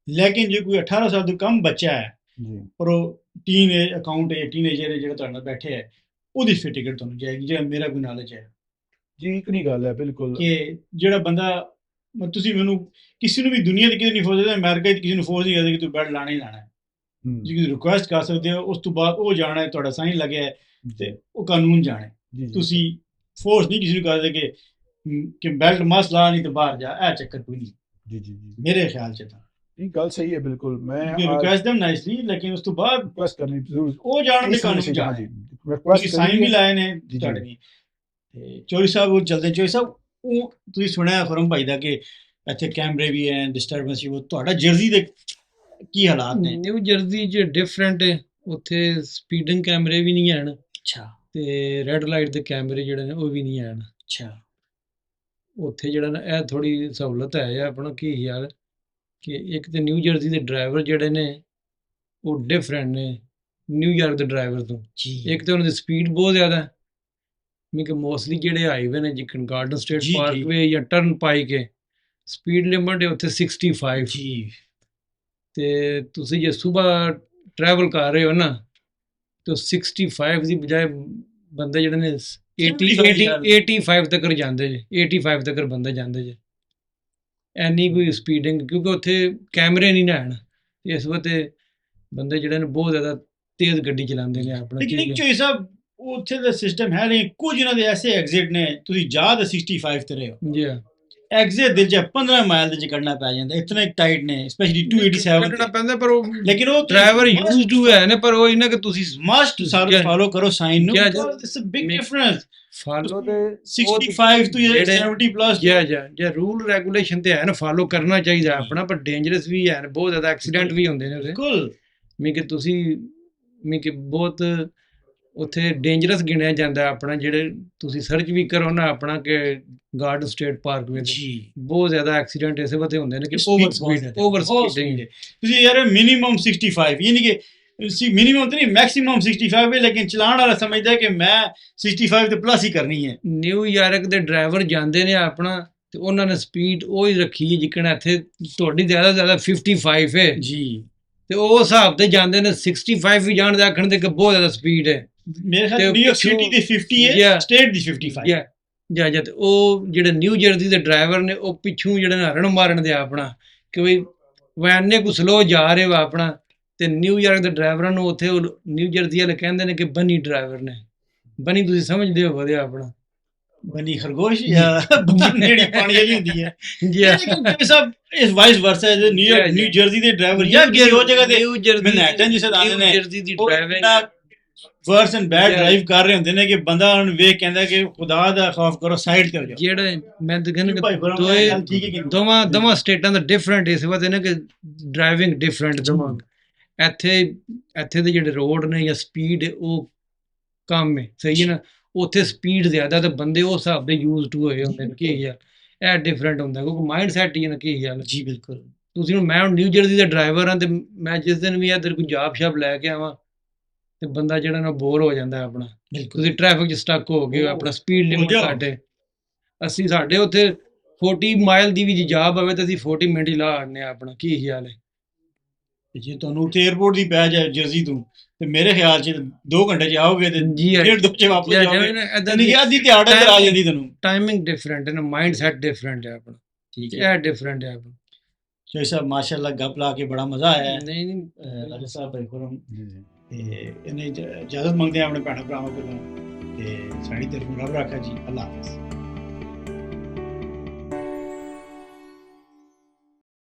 ਲੇਕਿਨ ਜੇ ਕੋਈ 18 ਸਾਲ ਤੋਂ ਕਮ ਬੱਚਾ ਹੈ ਜੀ ਔਰ ਉਹ ਟੀਨ ਅਕਾਊਂਟ ਹੈ, ਟੀਨੇਜਰ ਹੈ ਜਿਹੜਾ ਤੁਹਾਡੇ ਨਾਲ ਬੈਠੇ ਹੈ, ਉਹਦੀ ਫਿਰ ਟਿਕਟ ਤੁਹਾਨੂੰ ਜਾਏਗੀ। ਜਿਹੜਾ ਮੇਰਾ ਕੋਈ ਨੌਲੇਜ ਹੈ ਜੀ ਇੱਕ ਨਹੀਂ ਗੱਲ ਹੈ ਬਿਲਕੁਲ ਕਿ ਜਿਹੜਾ ਬੰਦਾ ਤੁਸੀਂ ਮੈਨੂੰ ਕਿਸੇ ਨੂੰ ਵੀ ਦੁਨੀਆ ਦੀ ਕਿਸੇ ਨਹੀਂ ਫੋਰਸ, ਅਮਰੀਕਾ 'ਚ ਕਿਸੇ ਨੂੰ ਫੋਰਸ ਨਹੀਂ ਕਰਦੇ ਕਿ ਤੂੰ ਬੈਡ ਲਾਣਾ ਹੀ ਲਾਣਾ ਹੈ। ਜੀ ਤੁਸੀਂ ਰਿਕੁਐਸਟ ਕਰ ਸਕਦੇ ਹੋ, ਉਸ ਤੋਂ ਬਾਅਦ ਉਹ ਜਾਣਾ ਹੈ, ਤੁਹਾਡਾ ਸਾਈਨ ਲੱਗਿਆ ਹੈ ਤੇ ਉਹ ਕਾਨੂੰਨ ਜਾਣਾ ਹੈ। ਜੀ ਤੁਸੀਂ ਫੋਰਸ ਨਹੀਂ ਕਿਸੇ ਨੂੰ ਕਰਦੇ ਕਿ ਬੈਲਟ ਮਸਟ ਲਾ ਨਹੀਂ ਤੇ ਬਾਹਰ ਜਾ, ਇਹ ਚੱਕਰ ਕੋਈ ਨਹੀਂ ਜੀ ਜੀ ਜੀ ਮੇਰੇ ਖਿਆਲ 'ਚ। ਤਾਂ ਇਹ ਗੱਲ ਸਹੀ ਹੈ ਬਿਲਕੁਲ। ਮੈਂ ਰਿਕੁਐਸਟ ਦਮ ਨਾਈਸਲੀ, ਲੇਕਿਨ ਉਸ ਤੋਂ ਬਾਅਦ ਰਿਕੁਐਸਟ ਕਰਨੀ ਜ਼ਰੂਰ, ਉਹ ਜਾਣ ਦੇ ਕਾਨੂੰਨ ਜੀ ਜਾਣਾ। ਜੀ ਤੁਸੀਂ ਰਿਕੁਐਸਟ ਸਾਈਨ ਵੀ ਲਾਏ ਨੇ ਜੀ। ਤੁਹਾਡੇ ਨੇ। ਤੇ ਚੋਰੀ ਸਾਹਿਬ ਉਹ ਚਲਦੇ, ਚੋਰੀ ਸਾਹਿਬ ਉਹ ਤੁਸੀਂ ਸੁਣਿਆ ਖੁਰਮ ਭਾਈ ਦਾ ਕਿ ਇੱਥੇ ਕੈਮਰੇ ਵੀ ਹੈ, ਡਿਸਟਰਬੈਂਸ ਵੀ। ਤੁਹਾਡਾ ਜਰਸੀ ਦੇ ਕੀ ਹਾਲਾਤ ਨੇ? ਨਿਊ ਜਰਸੀ 'ਚ ਡਿਫਰੈਂਟ ਹੈ, ਉੱਥੇ ਸਪੀਡਿੰਗ ਕੈਮਰੇ ਵੀ ਨਹੀਂ ਹਨ ਅੱਛਾ ਤੇ ਰੈੱਡ ਲਾਈਟ ਦੇ ਕੈਮਰੇ ਜਿਹੜੇ ਨੇ ਉਹ ਵੀ ਨਹੀਂ ਹਨ। ਅੱਛਾ ਉੱਥੇ ਜਿਹੜਾ ਨਾ ਇਹ ਥੋੜ੍ਹੀ ਸਹੂਲਤ ਹੈ ਆਪਣਾ ਕੀ ਯਾਰ ਕਿ ਇੱਕ ਤਾਂ ਨਿਊ ਜਰਸੀ ਦੇ ਡਰਾਈਵਰ ਜਿਹੜੇ ਨੇ ਉਹ ਡਿਫਰੈਂਟ ਨੇ ਨਿਊਯਾਰਕ ਦੇ ਡਰਾਈਵਰ ਤੋਂ। ਜੀ ਇੱਕ ਤਾਂ ਉਹਨਾਂ ਦੀ ਸਪੀਡ ਬਹੁਤ ਜ਼ਿਆਦਾ, ਮੈਂ ਕਿ ਮੋਸਟਲੀ ਜਿਹੜੇ ਹਾਈਵੇ ਨੇ ਜਿਕਨ ਗਾਰਡਨ ਸਟੇਟ ਜੀ, ਜੀ। ਪਾਰਕਵੇ ਜਾਂ ਟਰਨ ਪਾਈਕ ਹੈ, ਸਪੀਡ ਲਿਮਟ ਹੈ ਉੱਥੇ 65 ਜੀ ਤੇ ਤੁਸੀਂ ਜੇ ਸਵੇਰ ਟਰੈਵਲ ਕਰ ਰਹੇ ਹੋ ਨਾ ਤਾਂ 65 ਦੀ ਬਜਾਏ ਬੰਦੇ ਜਿਹੜੇ ਨੇ 85 ਤੱਕ ਜਾਂਦੇ ਜੇ, 85 ਤੱਕ ਬੰਦੇ ਜਾਂਦੇ ਜੇ, ਐਨੀ ਕੋਈ ਸਪੀਡਿੰਗ, ਕਿਉਂਕਿ ਉੱਥੇ ਕੈਮਰੇ ਨਹੀਂ ਨਾ ਹਨ। ਇਸ ਵਾਸਤੇ ਬੰਦੇ ਜਿਹੜੇ ਨੇ ਬਹੁਤ ਜ਼ਿਆਦਾ ਤੇਜ਼ ਗੱਡੀ ਚਲਾਉਂਦੇ ਨੇ ਆਪਣਾ। ਲੇਕਿਨ ਇੱਕ ਚੋਈ ਸਾਹਿਬ ਉੱਥੇ ਦਾ ਸਿਸਟਮ ਹੈ ਨਹੀਂ, ਕੁਝ ਇਹਨਾਂ ਦੇ ਐਸੇ ਐਗਜ਼ਿਟ ਨੇ, ਤੁਸੀਂ ਜਾ ਤਾਂ 65 ਤੇ ਰਹੇ ਹੋ, ਜੀ ਐਗਜ਼ਿਟ ਦਿਲ 'ਚ 15 ਮਾਈਲ ਦੇ 'ਚ ਕੱਢਣਾ ਪੈ ਜਾਂਦਾ, ਇਤਨੇ ਟਾਈਟ ਨੇ, ਸਪੈਸ਼ਲੀ 287 ਕੱਢਣਾ ਪੈਂਦਾ, ਪਰ ਉਹ ਲੇਕਿਨ ਉਹ ਡਰਾਈਵਰ ਯੂਜ਼ ਟੂ ਹੈ ਨੇ, ਪਰ ਉਹ ਇਹਨਾਂ ਕਿ ਤੁਸੀਂ ਮਸਟ ਸਾਰੇ ਫਾਲੋ ਕਰੋ ਸਾਈਨ ਨੂੰ, Yeah, because it's a big difference follow ਤੇ 65 ਤੋਂ 70 ਪਲੱਸ। ਜੇ ਰੂਲ ਰੈਗੂਲੇਸ਼ਨ ਤੇ ਹੈ ਨਾ, ਫਾਲੋ ਕਰਨਾ ਚਾਹੀਦਾ ਆਪਣਾ, ਪਰ ਡੇਂਜਰਸ ਵੀ ਹੈ, ਬਹੁਤ ਜ਼ਿਆਦਾ ਐਕਸੀਡੈਂਟ ਵੀ ਹੁੰਦੇ ਨੇ ਉਹਦੇ। ਬਿਲਕੁਲ ਮੀ ਕਿ ਤੁਸੀਂ ਕਿ ਬਹੁਤ ਉੱਥੇ ਡੇਂਜਰਸ ਗਿਣਿਆ ਜਾਂਦਾ ਆਪਣਾ, ਜਿਹੜੇ ਤੁਸੀਂ ਸਰਚ ਵੀ ਕਰੋ ਨਾ ਆਪਣਾ ਕਿ ਗਾਰਡਨ ਸਟੇਟ ਪਾਰਕ ਵਿੱਚ ਜੀ ਬਹੁਤ ਜ਼ਿਆਦਾ ਐਕਸੀਡੈਂਟ ਇਸੇ ਵਜ੍ਹਾ ਹੁੰਦੇ ਨੇ ਕਿ ਓਵਰ ਸਪੀਡਿੰਗ। ਤੁਸੀਂ ਯਾਰ ਮਿਨੀਮਮ 65 ਯਾਨੀ ਕਿ ਮਿਨੀਮਮ ਤਾਂ ਨਹੀਂ, ਮੈਕਸਿਮਮ 65 ਹੈ, ਲੇਕਿਨ ਚਲਾਉਣ ਵਾਲਾ ਸਮਝਦਾ ਕਿ ਮੈਂ 65 ਤੇ ਪਲੱਸ ਹੀ ਕਰਨੀ ਹੈ। ਨਿਊਯਾਰਕ ਦੇ ਡਰਾਈਵਰ ਜਾਂਦੇ ਨੇ ਆਪਣਾ ਤੇ ਉਹਨਾਂ ਨੇ ਸਪੀਡ ਉਹ ਹੀ ਰੱਖੀ ਹੈ ਜਿੱਕਣ ਇੱਥੇ ਤੁਹਾਡੀ ਜ਼ਿਆਦਾ 55 ਹੈ ਜੀ, ਤੇ ਉਹ ਹਿਸਾਬ ਤੇ ਜਾਂਦੇ ਨੇ। 65 ਵੀ ਜਾਣ ਦੇ ਆਖਣ ਤੇ ਕਿ ਬਹੁਤ ਜ਼ਿਆਦਾ ਸਪੀਡ ਹੈ। ਮੇਰੇ ਖਿਆਲ ਨਿਊਯਾਰਕ ਸਿਟੀ ਦੀ 50 ਹੈ, Yeah. ਸਟੇਟ ਦੀ 55 ਹੈ। ਜਾਂ ਤੇ ਉਹ ਜਿਹੜੇ ਨਿਊ ਜਰਸੀ ਦੇ ਡਰਾਈਵਰ ਨੇ ਉਹ ਪਿੱਛੋਂ ਜਿਹੜੇ ਹਰਨ ਮਾਰਨ ਦੇ ਆਪਣਾ ਕਿ ਵੀ ਵੈਨੇ ਕੁ ਸਲੋ ਜਾ ਰਹੇ ਵਾ ਆਪਣਾ, ਤੇ ਨਿਊਯਾਰਕ ਦੇ ਡਰਾਈਵਰਾਂ ਨੂੰ ਉੱਥੇ ਨਿਊ ਜਰਸੀ ਵਾਲੇ ਕਹਿੰਦੇ ਨੇ ਕਿ ਬਨੀ ਡਰਾਈਵਰ ਨੇ। ਬਨੀ ਤੁਸੀਂ ਸਮਝਦੇ ਹੋ ਵਧੀਆ ਆਪਣਾ, ਬਨੀ ਖਰਗੋਸ਼ ਜਾਂ ਬਨੀ ਜਿਹੜੀ ਪਾਣੀ ਵਾਲੀ ਹੁੰਦੀ ਹੈ। ਜੀ ਲੇਕਿਨ ਸਭ ਇਸ ਵਾਈਸ ਵਰਸਾ ਹੈ, ਨਿਊ ਜਰਸੀ ਦੇ ਡਰਾਈਵਰ ਜਾਂ ਕਿਸੇ ਹੋਰ ਜਗ੍ਹਾ ਤੇ ਮੈਨਹਟਨ ਜਿਸੇ ਆਉਂਦੇ ਨੇ, jersey the driving verse and bed drive ਕਰ ਰਹੇ ਹੁੰਦੇ ਨੇ ਕਿ ਬੰਦਾ ਉਹਨੂੰ ਵੇਖ ਕਹਿੰਦਾ ਕਿ ਖੁਦਾ ਦਾ ਖੌਫ ਕਰੋ, ਸਾਈਡ ਤੇ ਹੋ ਜਾਓ। ਜਿਹੜੇ ਮੈਂ ਤਾਂ ਕਹਿੰਦਾ ਭਾਈ ਕਿ ਬੜਾ ਗੱਲ ਠੀਕ ਹੈ ਕਿ ਦੋਵਾਂ ਸਟੇਟਾਂ ਦਾ ਡਿਫਰੈਂਟ ਇਸ ਵਾਰ ਨੇ ਕਿ ਡਰਾਈਵਿੰਗ ਡਿਫਰੈਂਟ ਦੋਵਾਂ। ਇੱਥੇ ਦੇ ਜਿਹੜੇ ਰੋਡ ਨੇ ਜਾਂ ਸਪੀਡ ਉਹ ਕਮ ਹੈ, ਸਹੀ ਹੈ ਨਾ, ਉੱਥੇ ਸਪੀਡ ਜ਼ਿਆਦਾ ਤੇ ਬੰਦੇ ਉਸ ਹਿਸਾਬ ਦੇ ਯੂਜ਼ ਟੂ ਹੋਏ ਹੁੰਦੇ ਨੇ ਕਿ ਯਾਰ ਇਹ ਡਿਫਰੈਂਟ ਹੁੰਦਾ ਕਿਉਂਕਿ ਮਾਈਂਡ ਸੈਟ ਹੀ ਹੈ ਨਾ ਕੀ ਗੱਲ ਜੀ ਬਿਲਕੁਲ ਤੁਸੀਂ ਹੁਣ ਮੈਂ ਹੁਣ ਨਿਊ ਜਰਸੀ ਦਾ ਡਰਾਈਵਰ ਹਾਂ ਤੇ ਮੈਂ ਜਿਸ ਦਿਨ ਵੀ ਇੱਧਰ ਕੋਈ ਜਾਬ ਸ਼ਾਬ ਲੈ ਕੇ ਆਵਾਂ ਤੇ ਬੰਦਾ ਜਿਹੜਾ ਨਾ ਬੋਰ ਹੋ ਜਾਂਦਾ ਆਪਣਾ ਬਿਲਕੁਲ ਤੁਸੀਂ ਟ੍ਰੈਫਿਕ 'ਚ ਸਟਕ ਹੋ ਗਏ ਆਪਣਾ ਸਪੀਡ ਲਿਮਿਟ ਜਾਓ। ਸਾਡੇ ਅਸੀਂ ਸਾਡੇ ਉੱਥੇ 40 ਮਾਈਲ ਦੀ ਵੀ ਜੇ ਜਾਬ ਆਵੇ ਤਾਂ ਅਸੀਂ 40 ਮਿੰਟ ਹੀ ਲਾ ਆਉਂਦੇ ਹਾਂ ਆਪਣਾ ਕੀ ਖਿਆਲ ਹੈ ਤੇ ਜੇ ਤੁਹਾਨੂੰ ਉੱਥੇ 에ਅਰਪੋਰਟ ਦੀ ਪੈ ਜਾਏ ਜਰਸੀ ਤੋਂ ਤੇ ਮੇਰੇ ਖਿਆਲ 'ਚ 2 ਘੰਟੇ 'ਚ ਆਓਗੇ ਤੇ ਜੀ ਡੇਢ ਦੋ 'ਚ ਵਾਪਸ ਜਾਓਗੇ ਇਦਾਂ ਨਹੀਂ ਅੱਧੀ ਤੇ ਆੜ ਅੰਦਰ ਆ ਜਾਂਦੀ ਤੁਹਾਨੂੰ ਟਾਈਮਿੰਗ ਡਿਫਰੈਂਟ ਹੈ ਨਾ ਮਾਈਂਡ ਸੈਟ ਡਿਫਰੈਂਟ ਹੈ ਆਪਣਾ ਠੀਕ ਹੈ ਇਹ ਡਿਫਰੈਂਟ ਹੈ ਆਪਣਾ ਸ਼ੋਇਬ ਸਾਹਿਬ ਮਾਸ਼ਾਅੱਲਾ ਗੱਪ ਲਾ ਕੇ ਬੜਾ ਮਜ਼ਾ ਆਇਆ ਹੈ ਨਹੀਂ ਨਹੀਂ ਰਾਜਾ ਸਾਹਿਬ ਭਾਈ ਖੁਰਮ ਜੀ ਜੀ ਤੇ ਇਹਨੇ ਇਜਾਜ਼ਤ ਮੰਗਦੇ ਆ ਆਪਣੇ ਭੈਣ ਭਰਾਵਾਂ ਕੋਲੋਂ ਤੇ ਸਾਡੀ ਤਰਫੋਂ ਰੱਬ ਰਾਖਾ ਜੀ ਅੱਲਾਹ ਹਾਫਿਜ਼